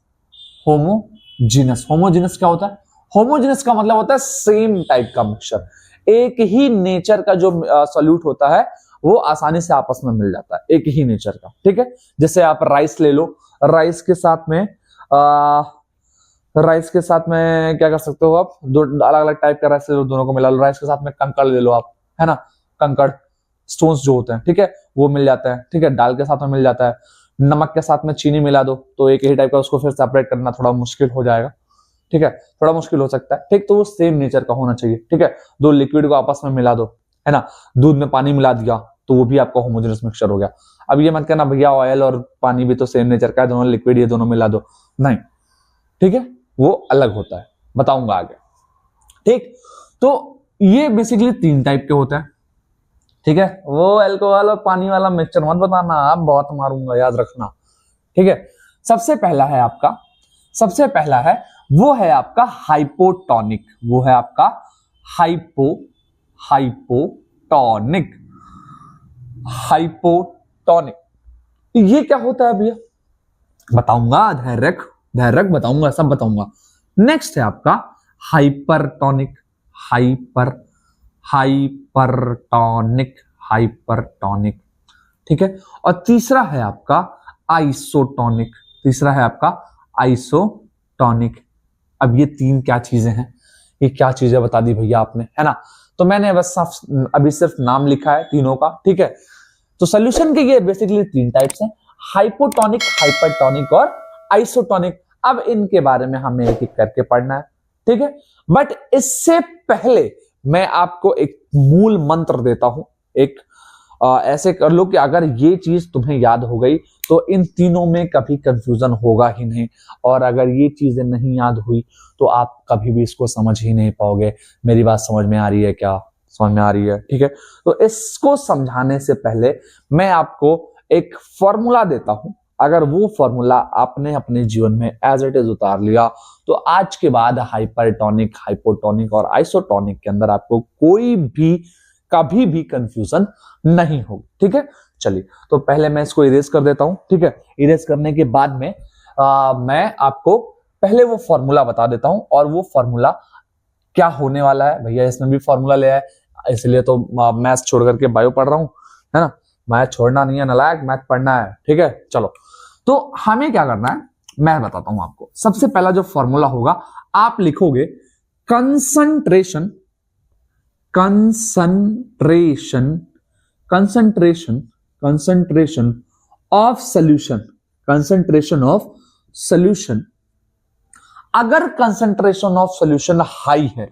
क्या होता है, होमोजीनस का मतलब होता है सेम टाइप का मिक्सचर। एक ही नेचर का जो सॉल्यूट होता है वो आसानी से आपस में मिल जाता है, एक ही नेचर का। ठीक है, जैसे आप राइस ले लो, राइस के साथ में क्या कर सकते हो आप, दो अलग अलग टाइप का राइस ले लो, दोनों को मिला लो। राइस के साथ में कंकड़ ले लो आप, है ना, कंकड़ स्टोन्स जो होते हैं, ठीक है, वो मिल जाता है। ठीक है, दाल के साथ में मिल जाता है। नमक के साथ में चीनी मिला दो तो एक ही टाइप का, उसको फिर सेपरेट करना थोड़ा मुश्किल हो जाएगा। ठीक है, थोड़ा मुश्किल हो सकता है। ठीक, तो वो सेम नेचर का होना चाहिए। ठीक है, दो लिक्विड को आपस में मिला दो, है ना, दूध में पानी मिला दिया तो वो भी आपका होमोजेनस मिक्सचर हो गया। अब ये मत कहना भैया ऑयल और पानी भी तो सेम नेचर का है, दोनों लिक्विड, ये दोनों मिला दो, नहीं। ठीक है, वो अलग होता है, बताऊंगा आगे। ठीक, तो ये बेसिकली तीन टाइप के होते हैं। ठीक है, वो अल्कोहल और पानी वाला मिक्सचर मत बताना, आप बहुत मारूंगा, याद रखना। ठीक है, सबसे पहला है वो है आपका हाइपोटोनिक, वो है आपका हाइपोटोनिक। ये क्या होता है भैया, बताऊंगा, धैर्य रख, बताऊंगा, सब बताऊंगा। नेक्स्ट है आपका हाइपरटोनिक, हाइपरटोनिक। ठीक है, और तीसरा है आपका आइसोटोनिक। अब ये तीन क्या चीजें हैं, ये क्या चीजें बता दी भैया आपने, है ना। तो मैंने बस अभी सिर्फ नाम लिखा है तीनों का। ठीक है, तो सोल्यूशन के ये बेसिकली तीन टाइप्स हैं, हाइपोटोनिक, हाइपरटोनिक और आइसोटोनिक। अब इनके बारे में हमें एक एक करके पढ़ना है, ठीक है। बट इससे पहले मैं आपको एक मूल मंत्र देता हूं, एक ऐसे कर लो कि अगर ये चीज तुम्हें याद हो गई तो इन तीनों में कभी कंफ्यूजन होगा ही नहीं, और अगर ये चीजें नहीं याद हुई तो आप कभी भी इसको समझ ही नहीं पाओगे। मेरी बात समझ में आ रही है क्या? समझ में आ रही है, ठीक है। तो इसको समझाने से पहले मैं आपको एक फॉर्मूला देता हूं, अगर वो फॉर्मूला आपने अपने जीवन में एज इट इज उतार लिया तो आज के बाद हाइपरटोनिक, हाइपोटोनिक और आइसोटोनिक के अंदर आपको कोई भी कभी भी कंफ्यूजन नहीं होगी, ठीक है। चलिए, तो पहले मैं इसको इरेज कर देता हूं, ठीक है। इरेज करने के बाद में मैं आपको पहले वो फॉर्मूला बता देता हूं, और वो फॉर्मूला क्या होने वाला है। भैया इसमें भी फॉर्मूला ले आए, इसलिए तो मैथ्स छोड़ करके बायो पढ़ रहा हूं, है ना। मैथ छोड़ना नहीं है नालायक, मैथ पढ़ना है, ठीक है। चलो, तो हमें क्या करना है मैं बताता हूं आपको। सबसे पहला जो फॉर्मूला होगा, आप लिखोगे concentration, concentration, concentration, concentration of solution, concentration of solution. अगर कंसंट्रेशन ऑफ सॉल्यूशन हाई है,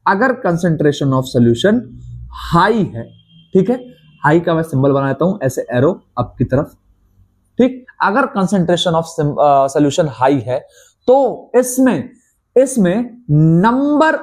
अगर कंसंट्रेशन ऑफ सॉल्यूशन हाई है, ठीक है, हाई का मैं सिंबल बना देता हूं ऐसे एरो अप की तरफ, ठीक। अगर कंसंट्रेशन ऑफ सॉल्यूशन हाई है तो इसमें नंबर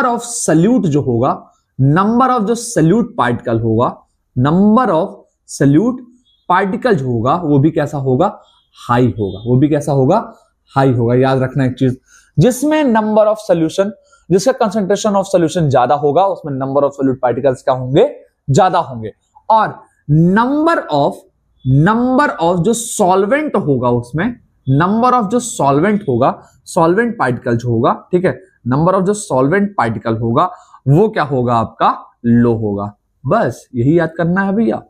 ऑफ सल्यूट जो होगा, नंबर ऑफ जो सल्यूट पार्टिकल होगा, नंबर ऑफ सल्यूट पार्टिकल जो होगा वो भी कैसा होगा? हाई होगा। वो भी कैसा होगा? हाई होगा। याद रखना एक चीज, जिसमें नंबर ऑफ सॉल्यूशन, जिसका कंसंट्रेशन ऑफ सॉल्यूशन ज्यादा होगा उसमें नंबर ऑफ सॉल्यूट पार्टिकल्स क्या होंगे? ज्यादा होंगे। और नंबर ऑफ जो सॉल्वेंट होगा उसमें, नंबर ऑफ जो सॉल्वेंट होगा, सॉल्वेंट पार्टिकल जो होगा, ठीक है, नंबर ऑफ जो सॉल्वेंट पार्टिकल होगा वो क्या होगा? आपका लो होगा। बस यही याद करना है भैया।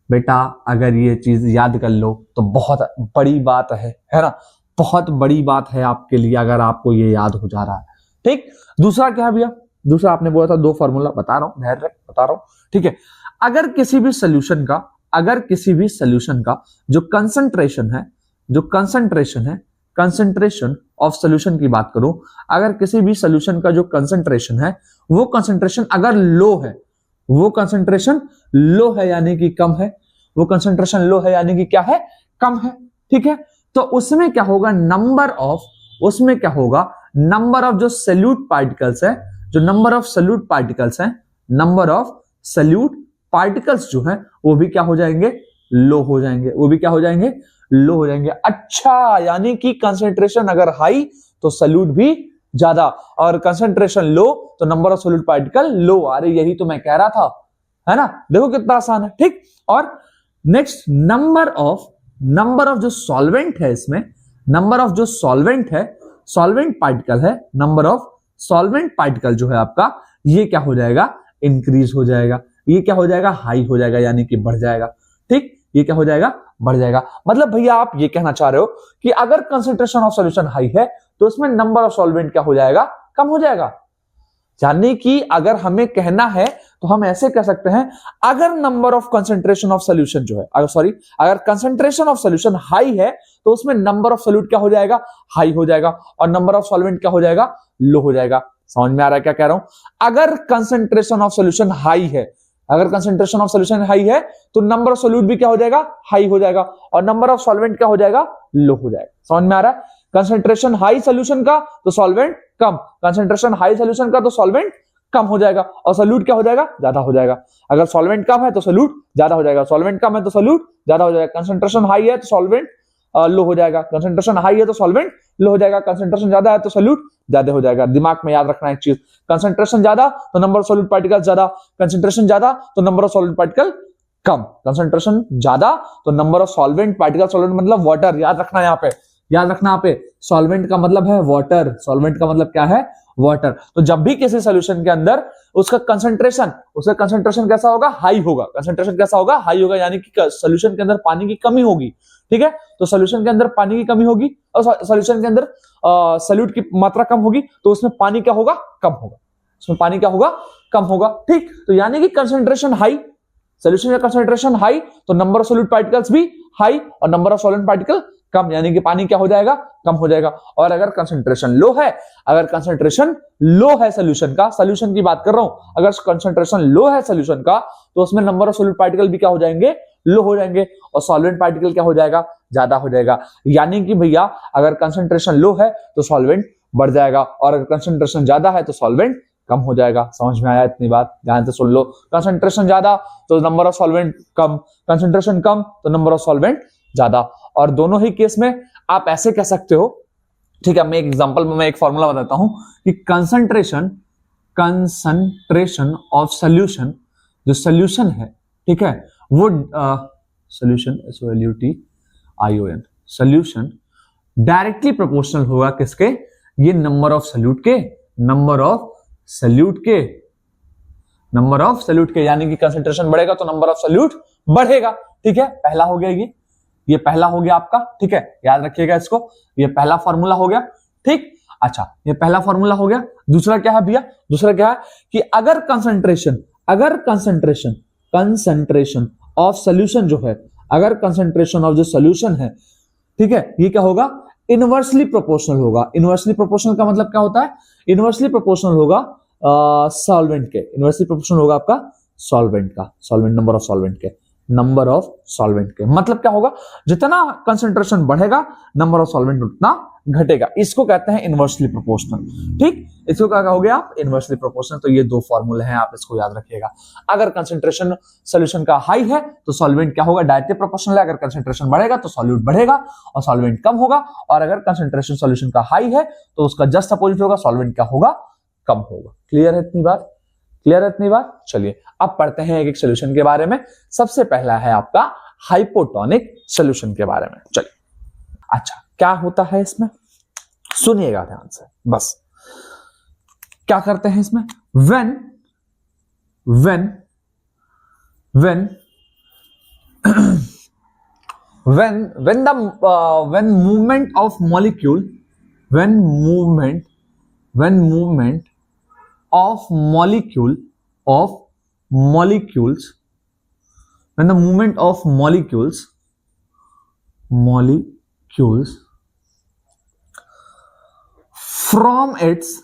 बेटा अगर ये चीज याद कर लो तो बहुत बड़ी बात है ना, बहुत बड़ी बात है आपके लिए अगर आपको ये याद हो जा रहा है, ठीक। दूसरा क्या है भैया? दूसरा आपने बोला था दो फॉर्मूला, बता रहा हूं, धैर्य रख, बता रहा हूं, ठीक है। अगर किसी भी सोल्यूशन का जो कंसंट्रेशन है, कंसंट्रेशन ऑफ सोल्यूशन की बात करूं, अगर किसी भी सोल्यूशन का जो कंसंट्रेशन है वो कंसंट्रेशन अगर लो है, वो कंसंट्रेशन लो है यानी कि कम है, वो कंसंट्रेशन लो है यानी कि क्या है? कम है, ठीक है। तो उसमें क्या होगा? नंबर ऑफ जो सल्यूट पार्टिकल्स है, जो नंबर ऑफ सल्यूट पार्टिकल्स हैं, नंबर ऑफ सल्यूट पार्टिकल्स जो हैं वो भी क्या हो जाएंगे? लो हो जाएंगे। वो भी क्या हो जाएंगे? लो हो जाएंगे। अच्छा, यानी कि कंसंट्रेशन अगर हाई तो सल्यूट भी ज्यादा, और कंसंट्रेशन लो तो नंबर ऑफ सल्यूट पार्टिकल लो। अरे यही तो मैं कह रहा था, है ना। देखो कितना आसान है, ठीक। और नेक्स्ट, नंबर ऑफ जो सॉल्वेंट है, इसमें नंबर ऑफ जो सॉल्वेंट है, सॉल्वेंट पार्टिकल है, नंबर ऑफ सॉल्वेंट पार्टिकल जो है आपका, ये क्या हो जाएगा? इंक्रीज हो जाएगा। ये क्या हो जाएगा? हाई हो जाएगा, यानी कि बढ़ जाएगा, ठीक। ये क्या हो जाएगा? बढ़ जाएगा। मतलब भैया आप ये कहना चाह रहे हो कि अगर कंसंट्रेशन ऑफ सॉल्यूशन हाई है तो उसमें नंबर ऑफ सॉल्वेंट क्या हो जाएगा? कम हो जाएगा। यानी कि अगर हमें कहना है तो हम ऐसे कह सकते हैं, अगर number of concentration of solution जो है, अगर कंसंट्रेशन ऑफ सॉल्यूशन हाई है तो उसमें नंबर ऑफ सॉल्यूट क्या हो जाएगा? हाई हो जाएगा, और नंबर ऑफ सॉल्वेंट क्या हो जाएगा? लो हो जाएगा। समझ में आ रहा है क्या कह रहा हूं? अगर कंसंट्रेशन ऑफ सॉल्यूशन हाई है, अगर कंसंट्रेशन ऑफ सॉल्यूशन हाई है तो नंबर ऑफ सॉल्यूट भी क्या हो जाएगा? हाई हो जाएगा, और नंबर ऑफ सॉल्वेंट क्या हो जाएगा? लो हो जाएगा। समझ में आ रहा है? कंसंट्रेशन हाई सॉल्यूशन का तो सॉल्वेंट कम, कंसंट्रेशन हाई सॉल्यूशन का तो सॉल्वेंट कम हो जाएगा, और सॉल्यूट क्या हो जाएगा? ज्यादा हो जाएगा। अगर सॉल्वेंट कम है तो सॉल्यूट ज्यादा हो जाएगा, सॉल्वेंट कम है तो सॉल्यूट ज्यादा हो जाएगा। कंसंट्रेशन हाई है तो सॉल्वेंट लो हो जाएगा, कंसंट्रेशन हाई है तो सॉल्वेंट लो हो जाएगा, कंसंट्रेशन ज्यादा है तो सॉल्यूट ज्यादा हो जाएगा। दिमाग में याद रखना एक चीज, कंसंट्रेशन ज्यादा तो नंबर ऑफ सॉल्यूट पार्टिकल ज्यादा, कंसंट्रेशन ज्यादा तो number of solute particle come, concentration ज्यादा तो number of solvent particle, solvent मतलब वाटर, याद रखना यहाँ पे, याद रखना यहाँ पे, सॉल्वेंट का मतलब है वाटर, सॉल्वेंट का मतलब क्या है? वाटर। तो जब भी किसी सॉल्यूशन के अंदर उसका कंसंट्रेशन कैसा होगा? हाई होगा। कंसंट्रेशन कैसा होगा? हाई होगा, यानी कि सॉल्यूशन के अंदर पानी की कमी होगी, ठीक है। तो सॉल्यूशन के अंदर पानी की कमी होगी और सॉल्यूशन के अंदर सॉल्यूट की मात्रा कम होगी, तो उसमें पानी क्या होगा? कम होगा। उसमें पानी क्या होगा? कम होगा, ठीक। तो यानी कि कंसंट्रेशन हाई सोल्यूशन का कंसंट्रेशन हाई तो नंबर ऑफ सोल्यूट पार्टिकल्स भी हाई और नंबर ऑफ सॉल्वेंट पार्टिकल कम, यानी कि पानी क्या हो जाएगा, कम हो जाएगा। और अगर कंसंट्रेशन लो है, अगर कंसंट्रेशन लो है सोल्यूशन का, सोल्यूशन की बात कर रहा हूं, अगर कंसंट्रेशन लो है सोल्यूशन का तो उसमें नंबर ऑफ सोल्यूट पार्टिकल भी क्या हो जाएंगे, लो हो जाएंगे, और सॉल्वेंट पार्टिकल क्या हो जाएगा, ज्यादा हो जाएगा। यानी कि भैया अगर कंसंट्रेशन लो है तो सॉल्वेंट बढ़ जाएगा और अगर कंसंट्रेशन ज्यादा है तो सॉल्वेंट कम हो जाएगा। समझ में आया इतनी बात, ध्यान से सुन लो। कंसंट्रेशन ज्यादा तो नंबर ऑफ सॉल्वेंट कम, कंसंट्रेशन कम तो नंबर ऑफ सॉल्वेंट ज्यादा। और दोनों ही केस में आप ऐसे कह सकते हो, ठीक है, मैं एक एग्जांपल में एक फॉर्मूला बताता हूं कि कंसंट्रेशन ऑफ सॉल्यूशन, जो सॉल्यूशन है, ठीक है, वो solution SOLUTION, solution directly proportional होगा किसके, ये नंबर ऑफ सॉल्यूट के, नंबर ऑफ सॉल्यूट के, यानी कि कंसंट्रेशन बढ़ेगा तो नंबर ऑफ सॉल्यूट बढ़ेगा। ठीक है, पहला हो गया ये पहला हो गया आपका, ठीक है, याद रखिएगा इसको, ये पहला फॉर्मूला हो गया। ठीक, अच्छा, ये पहला फॉर्मूला हो गया। दूसरा क्या है भैया, दूसरा क्या है कि अगर कंसंट्रेशन ऑफ सॉल्यूशन जो है, अगर कंसंट्रेशन ऑफ जो सॉल्यूशन है, ठीक है, ये क्या होगा, इनवर्सली प्रोपोर्शनल होगा। इनवर्सली प्रोपोर्शनल का मतलब क्या होता है, इनवर्सली प्रोपोर्शनल होगा सॉल्वेंट के, इनवर्सली प्रोपोर्शनल होगा आपका सॉल्वेंट का, सॉल्वेंट नंबर ऑफ सॉल्वेंट के, नंबर ऑफ सॉल्वेंट के, मतलब क्या होगा, जितना कंसंट्रेशन बढ़ेगा नंबर ऑफ सॉल्वेंट उतना घटेगा। इसको कहते हैं इनवर्सली प्रोपोर्शनल। ठीक, इसको क्या कहोगे आप, इनवर्सली प्रोपोर्शनल। तो ये दो फॉर्मूले हैं, आप इसको याद रखिएगा। अगर कंसंट्रेशन सॉल्यूशन का हाई है तो सॉल्वेंट क्या होगा, डायरेक्टली प्रोपोर्शनल है। अगर कंसंट्रेशन बढ़ेगा तो सॉल्यूट बढ़ेगा और सॉल्वेंट कम होगा, और अगर कंसंट्रेशन सॉल्यूशन का हाई है तो उसका जस्ट अपोजिट होगा, सॉल्वेंट क्या होगा, कम होगा। क्लियर है इतनी बात, क्लियर है इतनी बात। चलिए अब पढ़ते हैं एक एक सोल्यूशन के बारे में। सबसे पहला है आपका हाइपोटोनिक सोल्यूशन के बारे में। चलिए, अच्छा क्या होता है इसमें, सुनिएगा ध्यान से बस। क्या करते हैं इसमें, when movement of molecule, when movement of molecules, when the movement of molecules from its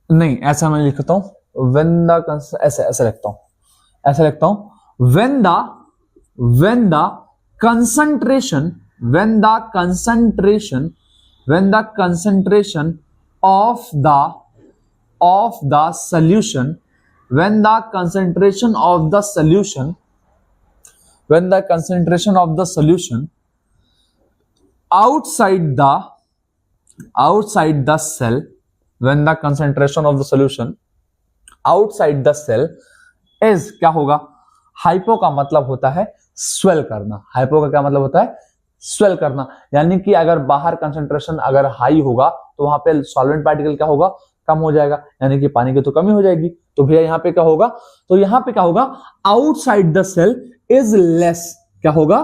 नहीं, ऐसा मैं लिखता हूं, ऐसे लिखता हूं, when the concentration of the solution, when the concentration of the solution outside the cell, when the concentration of the solution outside the cell is, क्या होगा, हाइपो का मतलब होता है स्वेल करना। हाइपो का क्या मतलब होता है, स्वेल करना। यानी कि अगर बाहर कंसंट्रेशन अगर हाई होगा तो वहां पे सॉल्वेंट पार्टिकल क्या होगा, कम हो जाएगा, यानी कि पानी की तो कमी हो जाएगी। तो भैया यहाँ पे क्या होगा, तो यहाँ पे क्या होगा, outside the cell is less. क्या होगा,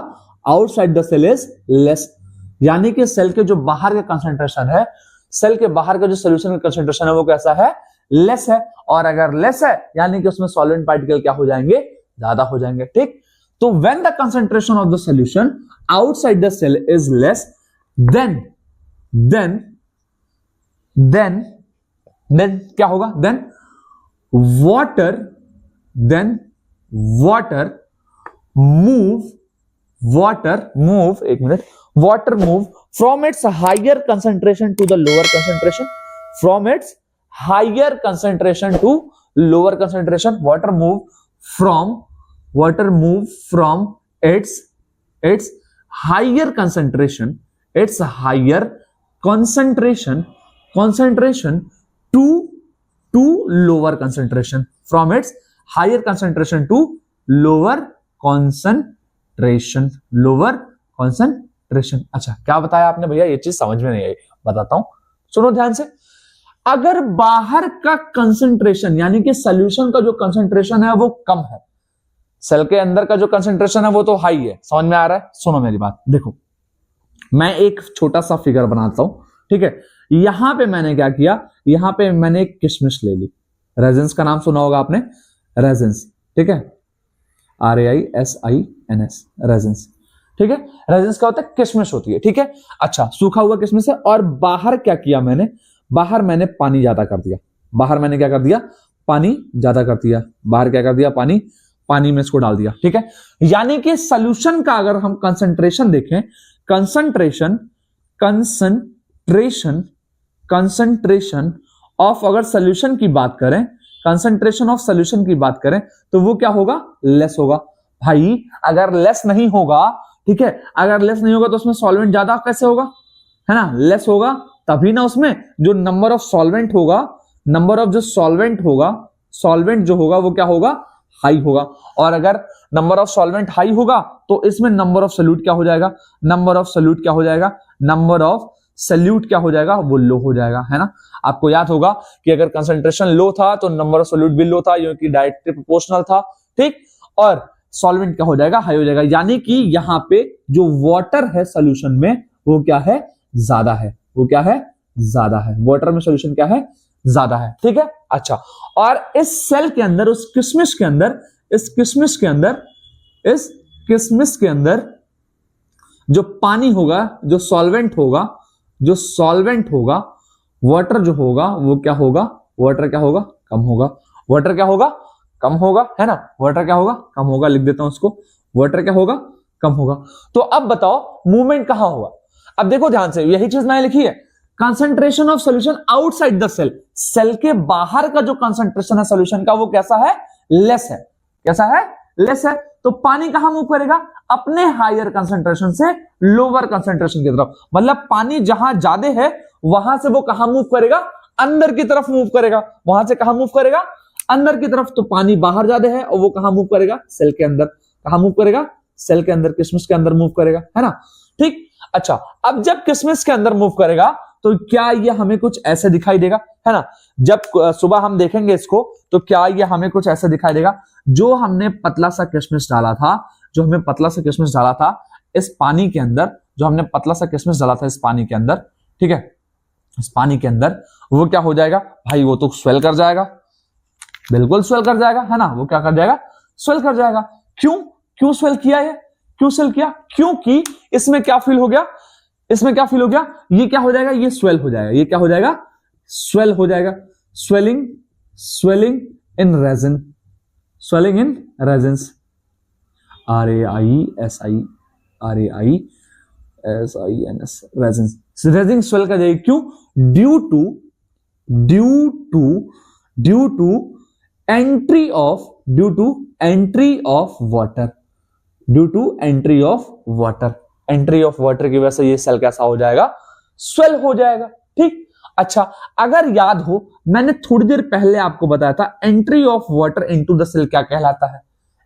outside the cell is less, यानी कि सेल के जो बाहर का कंसंट्रेशन है, सेल के बाहर का जो सोल्यूशन का कंसंट्रेशन है वो कैसा है, लेस है। और अगर लेस है यानी कि उसमें सॉल्वेंट पार्टिकल क्या हो जाएंगे, ज्यादा हो जाएंगे। ठीक, तो when the concentration of the solution outside the cell is less, then क्या होगा, then water move from its higher concentration to the lower concentration, from its higher concentration to lower concentration. Water move from its higher concentration to lower concentration, from its higher concentration to lower concentration. अच्छा, क्या बताया आपने भैया, ये चीज समझ में नहीं आई, बताता हूं, सुनो ध्यान से। अगर बाहर का कंसंट्रेशन यानी कि सॉल्यूशन का जो कंसंट्रेशन है वो कम है, सेल के अंदर का जो कंसंट्रेशन है वो तो हाई है, समझ में आ रहा है। सुनो मेरी बात, देखो मैं एक छोटा सा फिगर बनाता हूं, ठीक है। यहां पे मैंने क्या किया, यहां पे मैंने एक किशमिश ले ली। रेजेंस का नाम सुना होगा आपने, रेजेंस, ठीक है, RAISINS, रेजेंस, ठीक है। रेजेंस क्या होता है, किशमिश होती है, ठीक है। अच्छा, सूखा हुआ किशमिश है। और बाहर क्या किया मैंने, बाहर मैंने पानी ज्यादा कर दिया, बाहर मैंने क्या कर दिया, पानी ज्यादा कर दिया, बाहर क्या कर दिया, पानी में इसको डाल दिया, ठीक है। यानी कि सॉल्यूशन का अगर हम कंसंट्रेशन देखें, कंसंट्रेशन ऑफ, अगर सॉल्यूशन की बात करें, कंसंट्रेशन ऑफ सॉल्यूशन की बात करें, तो वो क्या होगा, लेस होगा। भाई अगर लेस नहीं होगा, ठीक है, अगर लेस नहीं होगा तो उसमें सॉल्वेंट ज्यादा कैसे होगा, है ना, लेस होगा तभी ना उसमें जो नंबर ऑफ सॉल्वेंट होगा, नंबर ऑफ जो सॉल्वेंट होगा, सॉल्वेंट जो होगा वो क्या होगा, हाई होगा। और अगर नंबर ऑफ सॉल्वेंट हाई होगा तो इसमें नंबर ऑफ सॉल्यूट क्या हो जाएगा, नंबर ऑफ सॉल्यूट क्या हो जाएगा, नंबर ऑफ सॉल्यूट क्या हो जाएगा, वो लो हो जाएगा, है ना। आपको याद होगा कि अगर कंसंट्रेशन लो था तो नंबर ऑफ सॉल्यूट भी लो था, क्योंकि डायरेक्टली प्रोपोर्शनल था, ठीक। और सॉल्वेंट क्या हो जाएगा, हाई हो जाएगा। यानी कि यहां पे जो वाटर है सॉल्यूशन में वो क्या है, ज्यादा है, वो क्या है, ज्यादा है। वाटर में सॉल्यूशन क्या है, ज्यादा है, ठीक है। अच्छा, और इस सेल के अंदर, उस किशमिश के अंदर, इस किशमिश के अंदर जो पानी होगा, जो सॉल्वेंट होगा, वाटर जो होगा वो क्या होगा, वाटर क्या होगा, कम होगा, वाटर क्या होगा, कम होगा, है ना, वाटर क्या होगा, कम होगा। लिख देता हूं उसको, वाटर क्या होगा, कम होगा। तो अब बताओ मूवमेंट कहां होगा। अब देखो ध्यान से, यही चीज मैंने लिखी है, concentration of solution outside the cell, cell के बाहर का जो कंसंट्रेशन है सॉल्यूशन का वो कैसा है, लेस है। कैसा है, लेस है। तो पानी कहां मूव करेगा, अपने हायर कंसंट्रेशन से लोअर कंसंट्रेशन की तरफ। मतलब पानी जहां ज्यादा है वहां से वो कहां मूव करेगा, अंदर की तरफ मूव करेगा। वहां से कहां मूव करेगा, अंदर की तरफ। तो पानी बाहर ज्यादा है और वो कहां मूव करेगा, सेल के अंदर। कहां मूव करेगा, सेल के अंदर, किशमिश के अंदर मूव करेगा, है ना, ठीक। अच्छा, अब जब किशमिश के अंदर मूव करेगा तो क्या ये हमें कुछ ऐसे दिखाई देगा, है ना। जब सुबह हम देखेंगे इसको तो क्या ये हमें कुछ ऐसे दिखाई देगा, जो हमने पतला सा किशमिश डाला था, जो हमें पतला सा किशमिश डाला था इस पानी के अंदर, जो हमने पतला सा किशमिश डाला था इस पानी के अंदर, ठीक है, इस पानी के अंदर, वो क्या हो जाएगा भाई, वो तो स्वेल कर जाएगा, बिल्कुल स्वेल कर जाएगा, है ना। वो क्या कर जाएगा, स्वेल कर जाएगा। क्यों स्वेल किया है, क्यों स्वेल किया, क्योंकि इसमें क्या फील हो गया, इसमें क्या फील हो गया, ये क्या हो जाएगा, ये स्वेल हो जाएगा। ये क्या हो जाएगा, स्वेल हो जाएगा। Swelling in raisin, swelling in raisins, RAISINS, raisins, raisin swell कर जाएगी। क्यों, due to entry of water, entry of water की वजह से ये सेल कैसा हो जाएगा, स्वेल हो जाएगा, ठीक। अच्छा, अगर याद हो मैंने थोड़ी देर पहले आपको बताया था entry of water into the cell क्या कहलाता है,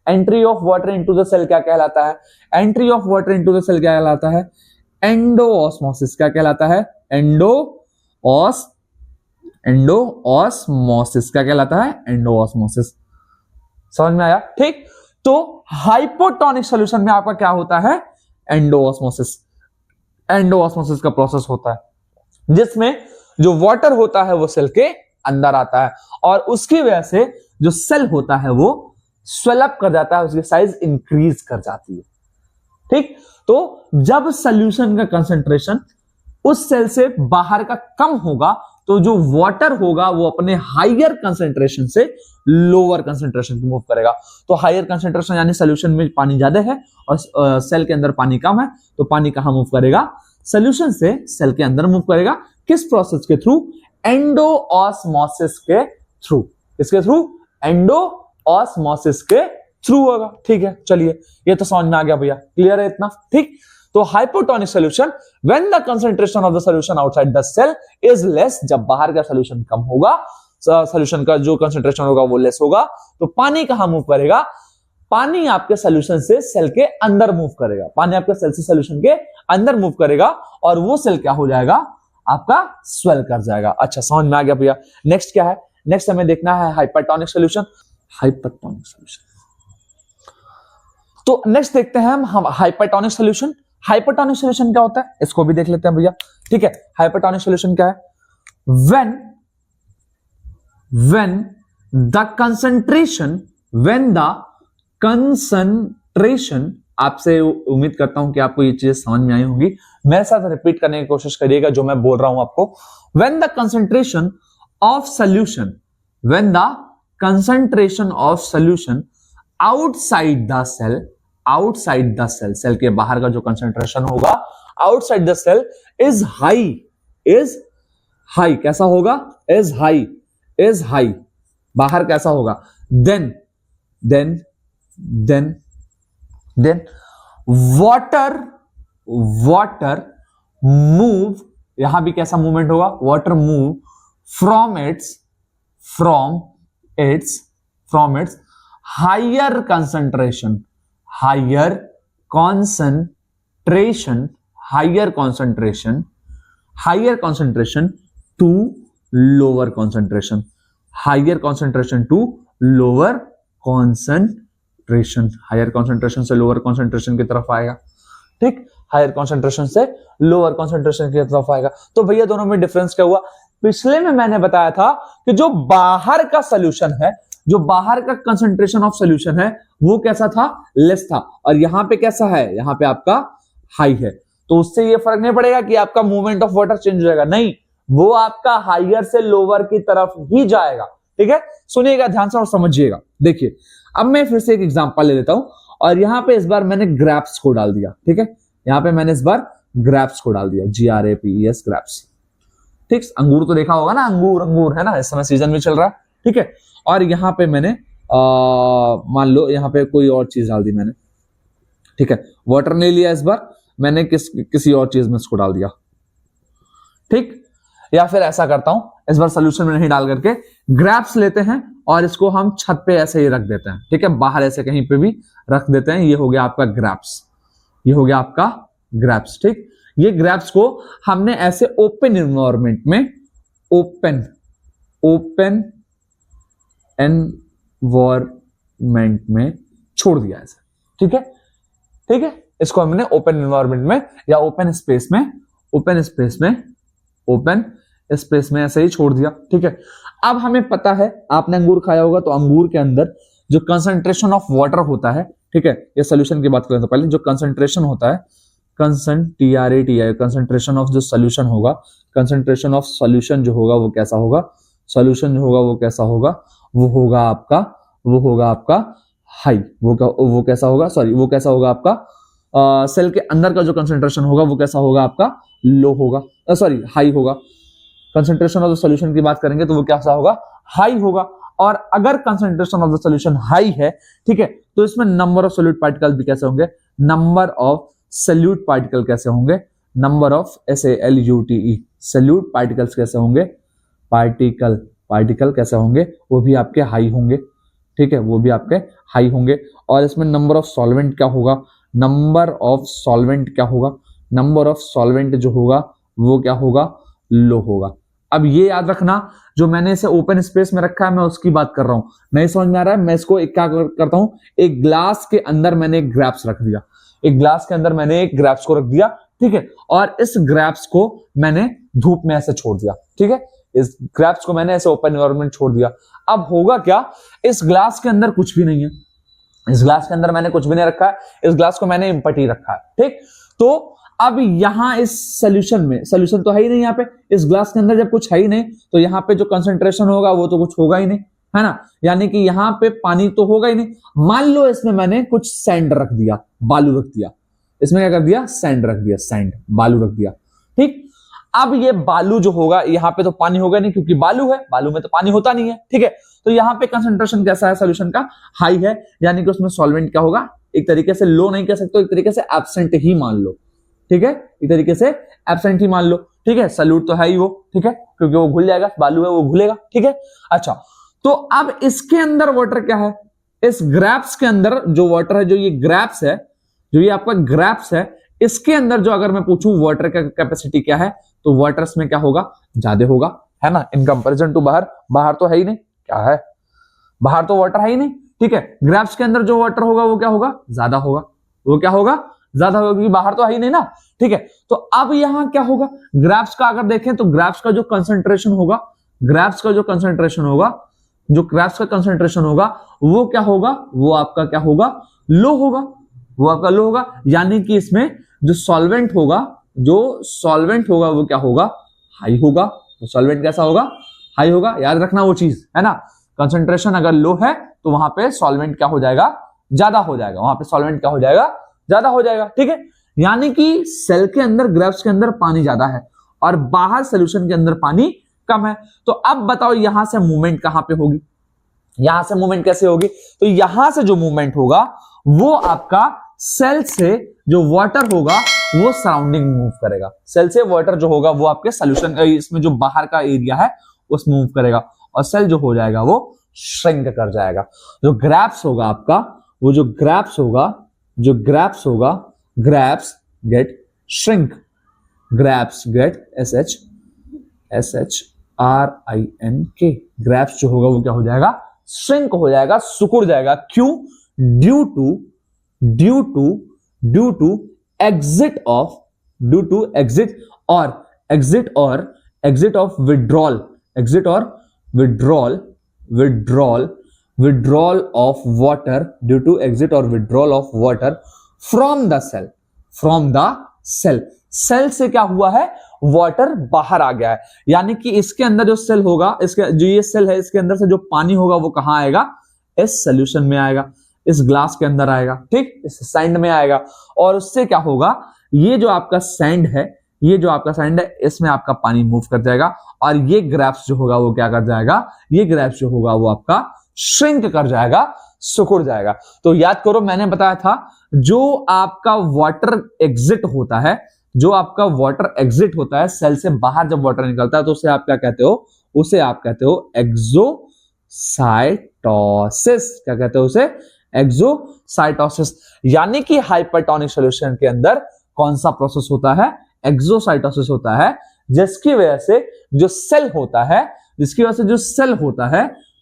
entry of water into the cell क्या कहलाता है, entry of water into the cell क्या कहलाता है, एंडोऑस्मोसिस। क्या कहलाता है, एंडोऑस्मोसिस। क्या कहलाता है, एंडोऑस्मोसिस। समझ में आया, ठीक। तो हाइपोटोनिक सॉल्यूशन में आपका क्या होता है, एंडोऑस्मोसिस का प्रोसेस होता है, जिसमें जो वाटर होता है वो सेल के अंदर आता है और उसकी वजह से जो सेल होता है वो स्वेल अप कर जाता है, उसकी साइज इंक्रीज कर जाती है, ठीक। तो जब सॉल्यूशन का कंसंट्रेशन उस सेल से बाहर का कम होगा तो जो वाटर होगा वो अपने हायर कंसंट्रेशन से लोअर कंसंट्रेशन की मूव करेगा। तो हायर कंसंट्रेशन यानी सॉल्यूशन में पानी ज्यादा है और सेल के अंदर पानी कम है, तो पानी कहां मूव करेगा, सॉल्यूशन से सेल के अंदर मूव करेगा। किस प्रोसेस के थ्रू, एंडोऑस्मोसिस के थ्रू। इसके थ्रू, एंडोऑस्मोसिस के थ्रू होगा, ठीक है। चलिए, ये तो समझ में आ गया भैया, क्लियर है इतना, ठीक। तो hypotonic solution when the concentration of the solution outside the cell is less, जब बाहर का सॉल्यूशन कम होगा, सॉल्यूशन का जो कंसंट्रेशन होगा वो लेस होगा, तो पानी कहां मूव करेगा, पानी आपके सॉल्यूशन से सेल के अंदर मूव करेगा, पानी आपके सेल से सॉल्यूशन के अंदर मूव करेगा और वो सेल क्या हो जाएगा, आपका स्वेल कर जाएगा। अच्छा, समझ में आ गया भैया। नेक्स्ट क्या है, नेक्स्ट हमें देखना है हाइपरटोनिक सॉल्यूशन। हाइपरटोनिक सॉल्यूशन, तो नेक्स्ट देखते हैं हम हाइपरटोनिक सॉल्यूशन। हाइपरटोनिक सॉल्यूशन क्या होता है इसको भी देख लेते हैं भैया, ठीक है। हाइपरटोनिक सॉल्यूशन क्या है, when the concentration, आपसे उम्मीद करता हूं कि आपको ये चीजें समझ में आई होंगी, मेरे साथ रिपीट करने की कोशिश करिएगा जो मैं बोल रहा हूं आपको। when the concentration of solution outside the cell, cell के बाहर का जो कंसंट्रेशन होगा outside the cell is high, कैसा होगा? is high, बाहर कैसा होगा? then water move, यहां भी कैसा मूवमेंट होगा? water move from its higher concentration to lower concentration, higher concentration से लोअर कॉन्सेंट्रेशन की तरफ आएगा। ठीक, हायर कॉन्सेंट्रेशन से लोअर कॉन्सेंट्रेशन की तरफ आएगा। तो भैया दोनों में डिफरेंस क्या हुआ? पिछले में मैंने बताया था कि जो बाहर का सोल्यूशन है, जो बाहर का कंसंट्रेशन ऑफ सोल्यूशन है, वो कैसा था? लेस था। और यहां पे कैसा है? यहां पे आपका हाई है। तो उससे ये फर्क नहीं पड़ेगा कि आपका मूवमेंट ऑफ वाटर चेंज हो जाएगा, नहीं, वो आपका हायर से लोअर की तरफ ही जाएगा। ठीक है, सुनिएगा ध्यान से और समझिएगा। देखिए, अब मैं फिर से एक एग्जांपल ले लेता हूं और यहां पे इस बार मैंने ग्रैप्स को डाल दिया। ठीक है, यहां पे मैंने इस बार ग्रैप्स को डाल दिया, GRAPES, ग्रैप्स। ठीक, अंगूर तो देखा होगा ना, अंगूर है ना, इस समय सीजन भी चल रहा है। ठीक है, और यहां पे मैंने मान लो यहां पे कोई और चीज डाल दी मैंने। ठीक है, वाटर नहीं लिया इस बार, मैंने किसी और चीज में इसको डाल दिया। ठीक, या फिर ऐसा करता हूं, इस बार सोल्यूशन में नहीं डाल करके ग्रैप्स लेते हैं और इसको हम छत पे ऐसे ही रख देते हैं। ठीक है, बाहर ऐसे कहीं पे भी रख देते हैं। ये हो गया आपका ग्रैप्स, ये हो गया आपका ग्रैप्स। ठीक, ये ग्रैप्स को हमने ऐसे ओपन एनवायरनमेंट में, ओपन एनवायरनमेंट में छोड़ दिया ऐसे। ठीक है, इसको हमने ओपन एनवायरनमेंट में या ओपन स्पेस में ऐसे ही छोड़ दिया। ठीक है, अब हमें पता है, आपने अंगूर खाया होगा, तो अंगूर के अंदर जो कंसंट्रेशन ऑफ वाटर होता है, ठीक है, ये सोल्यूशन की बात करें तो पहले जो कंसंट्रेशन होता है, कंसंट्रेशन ऑफ जो सोल्यूशन होगा, कंसंट्रेशन ऑफ सोल्यूशन जो होगा वो कैसा होगा? सोल्यूशन जो होगा वो कैसा होगा? वो होगा आपका हाई। वो कैसा होगा? सॉरी, वो कैसा होगा आपका? सेल के अंदर का जो कंसंट्रेशन होगा वो कैसा होगा? आपका लो होगा, सॉरी हाई होगा। कंसंट्रेशन ऑफ द सॉल्यूशन की बात करेंगे तो वो कैसा होगा? हाई होगा। और अगर concentration of the solution high है, ठीक है, तो इसमें नंबर ऑफ सोल्यूट पार्टिकल भी कैसे होंगे? नंबर ऑफ सोल्यूट पार्टिकल कैसे होंगे? Number of SALUTE solute particles कैसे होंगे? पार्टिकल कैसे होंगे? वो भी आपके हाई होंगे। ठीक है, वो भी आपके हाई होंगे। और इसमें नंबर ऑफ सॉल्वेंट क्या होगा? नंबर ऑफ सॉल्वेंट जो होगा वो क्या होगा? लो होगा। अब ये याद रखना, जो मैंने इसे ओपन स्पेस में रखा है मैं उसकी बात कर रहा हूं। नहीं समझ में आ रहा है? मैं इसको क्या करता हूं, एक ग्लास के अंदर मैंने एक ग्रैप्स रख दिया, एक ग्लास के अंदर मैंने एक ग्रैप्स को रख दिया। ठीक है, और इस ग्रैप्स को मैंने धूप में ऐसे छोड़ दिया। ठीक है, इस ग्रैप्स को मैंने ऐसे ओपन एनवायरनमेंट छोड़ दिया। अब होगा क्या? इस ग्लास के अंदर कुछ भी नहीं है, इस ग्लास के अंदर मैंने कुछ भी नहीं रखा है, इस ग्लास को मैंने एम्प्टी रखा है। ठीक, तो अब यहां इस सोल्यूशन में, सोल्यूशन तो है ही नहीं यहाँ पे, इस ग्लास के अंदर जब कुछ है ही नहीं तो यहाँ पे जो कंसंट्रेशन होगा वो तो कुछ होगा ही नहीं, है ना, यानी कि यहाँ पे पानी तो होगा ही नहीं। मान लो इसमें मैंने कुछ सैंड रख दिया, बालू रख दिया, इसमें क्या कर दिया? सैंड रख दिया, सैंड, बालू रख दिया। ठीक, अब ये बालू जो होगा, यहाँ पे तो पानी होगा नहीं क्योंकि बालू है, बालू में तो पानी होता नहीं है। ठीक है, तो यहाँ पे कंसंट्रेशन कैसा है? सोल्यूशन का हाई है, यानी कि उसमें सॉल्वेंट क्या होगा? एक तरीके से लो नहीं कह सकते, एक तरीके से एब्सेंट ही मान लो। ठीक है, एक तरीके से एब्सेंट ही मान लो। ठीक है, सॉल्यूट तो है ही वो, ठीक है, क्योंकि वो घुल जाएगा, बालू है वो घुलेगा। ठीक है, अच्छा, तो अब इसके अंदर वाटर क्या है? इस ग्रैप्स के अंदर जो वाटर है, जो ये ग्रैप्स है, जो ये आपका ग्रैप्स है, इसके अंदर जो अगर मैं पूछूं वाटर का कैपेसिटी क्या है, तो वाटर में क्या होगा? ज्यादा होगा, है ना, इन कंपैरिजन टू बाहर। बाहर तो है ही नहीं, क्या है? बाहर तो वाटर है ही नहीं। ठीक है, ग्रैप्स के अंदर जो वाटर होगा वो क्या होगा? ज्यादा होगा। वो क्या होगा? ज्यादा होगा क्योंकि बाहर तो है ही नहीं ना, ठीक है। तो अब यहां क्या होगा, ग्राफ्स का अगर देखें तो ग्राफ्स का जो कंसंट्रेशन होगा, ग्राफ्स का जो कंसंट्रेशन होगा, जो ग्राफ्स का कंसंट्रेशन होगा वो क्या होगा, वो आपका क्या होगा, लो होगा, वो आपका लो होगा। यानी कि इसमें जो सॉल्वेंट होगा, जो सॉल्वेंट होगा वो क्या होगा, हाई होगा। तो सॉल्वेंट कैसा होगा, हाई होगा, याद रखना वो चीज है ना। कंसंट्रेशन अगर लो है तो वहां पे सॉल्वेंट क्या हो जाएगा, ज्यादा हो जाएगा, वहां पे सॉल्वेंट क्या हो जाएगा, ज्यादा हो जाएगा, ठीक है। यानी कि सेल के अंदर, ग्राफ्स के अंदर पानी ज्यादा है और बाहर सोल्यूशन के अंदर पानी कम है। तो अब बताओ यहां से मूवमेंट कहां पे होगी, यहां से मूवमेंट कैसे होगी, तो यहां से जो मूवमेंट होगा वो आपका सेल से जो वाटर होगा वो सराउंडिंग मूव करेगा। सेल से वाटर जो होगा वो आपके सोल्यूशन, इसमें जो बाहर का एरिया है उस मूव करेगा और सेल जो हो जाएगा वो श्रिंक कर जाएगा। जो ग्राफ्स होगा आपका, वो जो ग्राफ्स होगा, जो ग्राफ्स होगा, grapes get shrink, grapes get SHRINK, grapes जो होगा वो क्या हो जाएगा, श्रिंक हो जाएगा, सिकुड़ जाएगा। क्यों, due to exit of withdrawal of water, due to exit और withdrawal of water from the cell, cell से क्या हुआ है, वाटर बाहर आ गया है। यानी कि इसके अंदर जो सेल होगा, इसके जो ये सेल है, इसके अंदर से जो पानी होगा वो कहां आएगा, इस सोल्यूशन में आएगा, इस ग्लास के अंदर आएगा, ठीक, इस सैंड में आएगा। और उससे क्या होगा, ये जो आपका सैंड है, ये जो आपका सैंड है, इसमें आपका पानी मूव कर जाएगा और ये ग्राफ्स जो होगा वो क्या कर जाएगा, ये ग्राफ्स जो होगा वो आपका श्रिंक कर जाएगा, सिकुड़ जाएगा। तो याद करो मैंने बताया था, जो आपका वाटर एग्जिट होता है, जो आपका वाटर एग्जिट होता है, सेल से बाहर जब वाटर निकलता है तो उसे आप क्या कहते हो, उसे आप कहते हो एक्सोसाइटोसिस। क्या कहते हो उसे, एक्सोसाइटोसिस। यानी कि हाइपरटोनिक सॉल्यूशन के अंदर कौन सा प्रोसेस होता है, एक्सोसाइटोसिस होता है, जिसकी वजह से जो सेल होता है,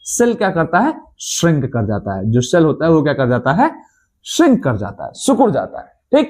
सेल क्या करता है, श्रिंक कर जाता है। जो सेल होता है वो क्या कर जाता है, श्रिंक कर जाता है, सिकुड़ जाता है, ठीक।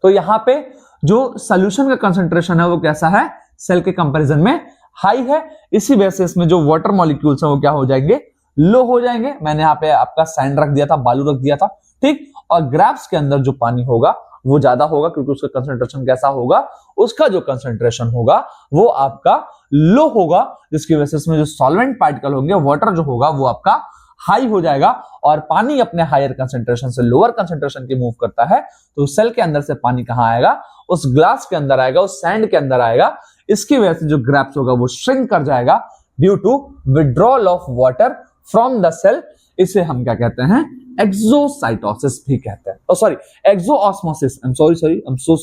तो यहां पे जो सॉल्यूशन का कंसंट्रेशन है वो कैसा है, सेल के कंपैरिजन में हाई है। इसी वजह से इसमें जो वाटर मॉलिक्यूल्स हैं वो क्या हो जाएंगे, लो हो जाएंगे। मैंने यहाँ पे आपका सैंड रख दिया था, बालू रख दिया था, ठीक। और ग्राफ्स के अंदर जो पानी होगा वो ज्यादा होगा क्योंकि उसका कंसंट्रेशन कैसा होगा, उसका जो कंसंट्रेशन होगा वो आपका लो होगा, जिसकी वजह से इसमें जो सॉल्वेंट पार्टिकल होंगे, वाटर जो होगा वो आपका हाई हो जाएगा। और पानी अपने हायर कंसंट्रेशन से लोअर कंसंट्रेशन की मूव करता है, तो सेल के अंदर से पानी कहां आएगा, उस ग्लास के अंदर आएगा, उस सैंड के अंदर आएगा। इसकी वजह से जो ग्राफ्स होगा वो श्रिंक कर जाएगा due to withdrawal of water from the cell. इसे हम क्या कहते हैं, एक्सोसाइटोसिस भी कहते हैं, sorry exosmosis, I am so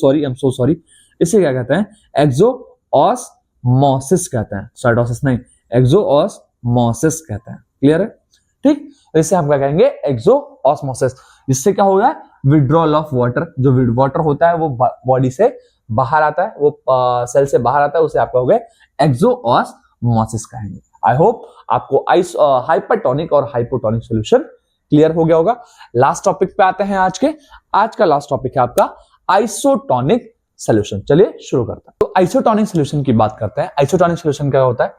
sorry. इसे क्या कहते हैं, एक्सोऑस्मोसिस कहते हैं, साइटोसिस नहीं, एक्सोऑस्मोसिस कहते हैं। क्लियर है, ठीक। इसे हम क्या कहेंगे, एक्सोऑस्मोसिस। जिससे क्या हो रहा है, विड्रॉल ऑफ वाटर, जो वाटर होता है वो बॉडी से बाहर आता है, वो सेल से बाहर आता है, उसे आपका हो गया एक्सोऑस्मोसिस कहेंगे। आई होप आपको हाइपरटोनिक और हाइपोटोनिक सॉल्यूशन क्लियर हो गया होगा। लास्ट टॉपिक पे आते हैं आज का लास्ट टॉपिक है आपका आइसोटोनिक सॉल्यूशन। चलिए शुरू करते हैं। तो आइसोटोनिक सॉल्यूशन की बात करते हैं। आइसोटोनिक सॉल्यूशन क्या होता है,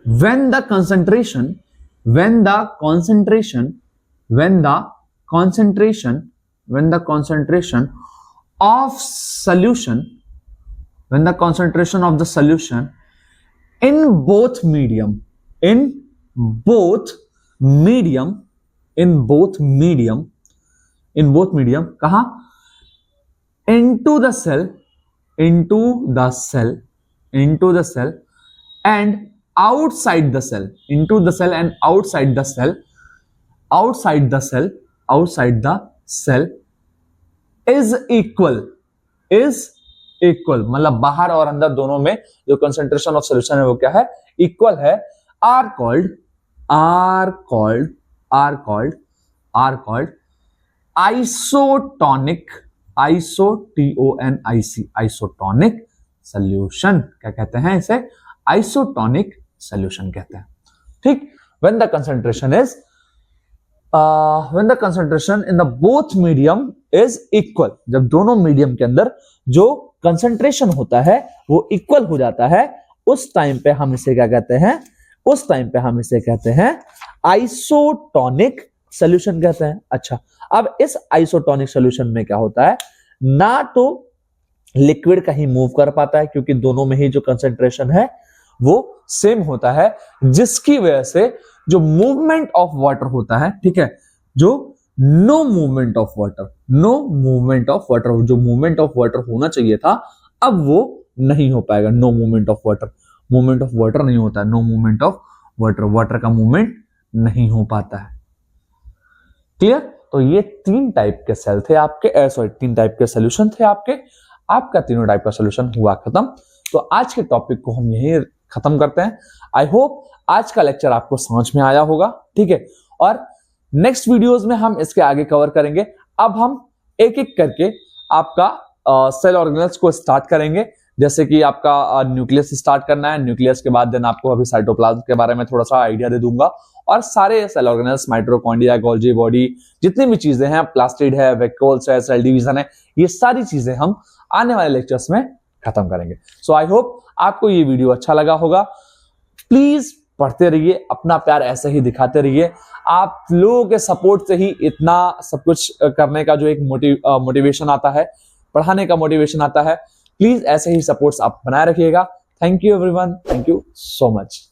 when the concentration of the solution in both medium कहा, into the cell and outside the cell, is equal, मतलब बाहर और अंदर दोनों में जो कंसंट्रेशन ऑफ सॉल्यूशन है वो क्या है, इक्वल है, are called isotonic, isotonic solution. क्या कहते हैं इसे, आइसोटोनिक सॉल्यूशन कहते हैं, ठीक। When the concentration is when the concentration in the both medium is equal, जब दोनों मीडियम के अंदर जो कंसंट्रेशन होता है वो इक्वल हो जाता है, उस टाइम पे हम इसे क्या कहते हैं, उस टाइम पे हम इसे कहते हैं आइसोटोनिक सॉल्यूशन कहते हैं। अच्छा, अब इस आइसोटोनिक सॉल्यूशन में क्या होता है, ना तो लिक्विड कहीं मूव कर पाता है क्योंकि दोनों में ही जो कंसंट्रेशन है वो सेम होता है, जिसकी वजह से जो मूवमेंट ऑफ वाटर होता है, ठीक है, जो no movement of water, no movement of water, जो मूवमेंट ऑफ वाटर होना चाहिए था अब वो नहीं हो पाएगा। No movement of water, movement of water नहीं होता है, no movement of water, water का मूवमेंट नहीं हो पाता है। क्लियर? तो ये तीन टाइप के सेल थे आपके, सॉरी तीन टाइप के सॉल्यूशन थे आपके, आपका तीनों टाइप का सॉल्यूशन हुआ खत्म। तो आज के टॉपिक को हम यहीं खत्म करते हैं। आई होप आज का लेक्चर आपको समझ में आया होगा, ठीक है, और नेक्स्ट वीडियोस में हम इसके आगे कवर करेंगे। अब हम एक एक करके आपका सेल ऑर्गेनेल्स को स्टार्ट करेंगे, जैसे कि आपका न्यूक्लियस स्टार्ट करना है, न्यूक्लियस के बाद देन आपको अभी साइटोप्लाज्म के बारे में थोड़ा सा आइडिया दे दूंगा, और सारे cell organelles, mitochondria, Golgi body, जितनी भी चीजें हैं, प्लास्टिड है, वैक्यूल्स है, सेल डिवीजन है, ये सारी चीजें हम आने वाले लेक्चर्स में खत्म करेंगे। सो आई होप आपको ये वीडियो अच्छा लगा होगा। प्लीज पढ़ते रहिए, अपना प्यार ऐसे ही दिखाते रहिए। आप लोगों के सपोर्ट से ही इतना सब कुछ करने का जो एक मोटिवेशन आता है, पढ़ाने का मोटिवेशन आता है। प्लीज ऐसे ही सपोर्ट्स आप बनाए रखिएगा। Thank you everyone, thank you so much.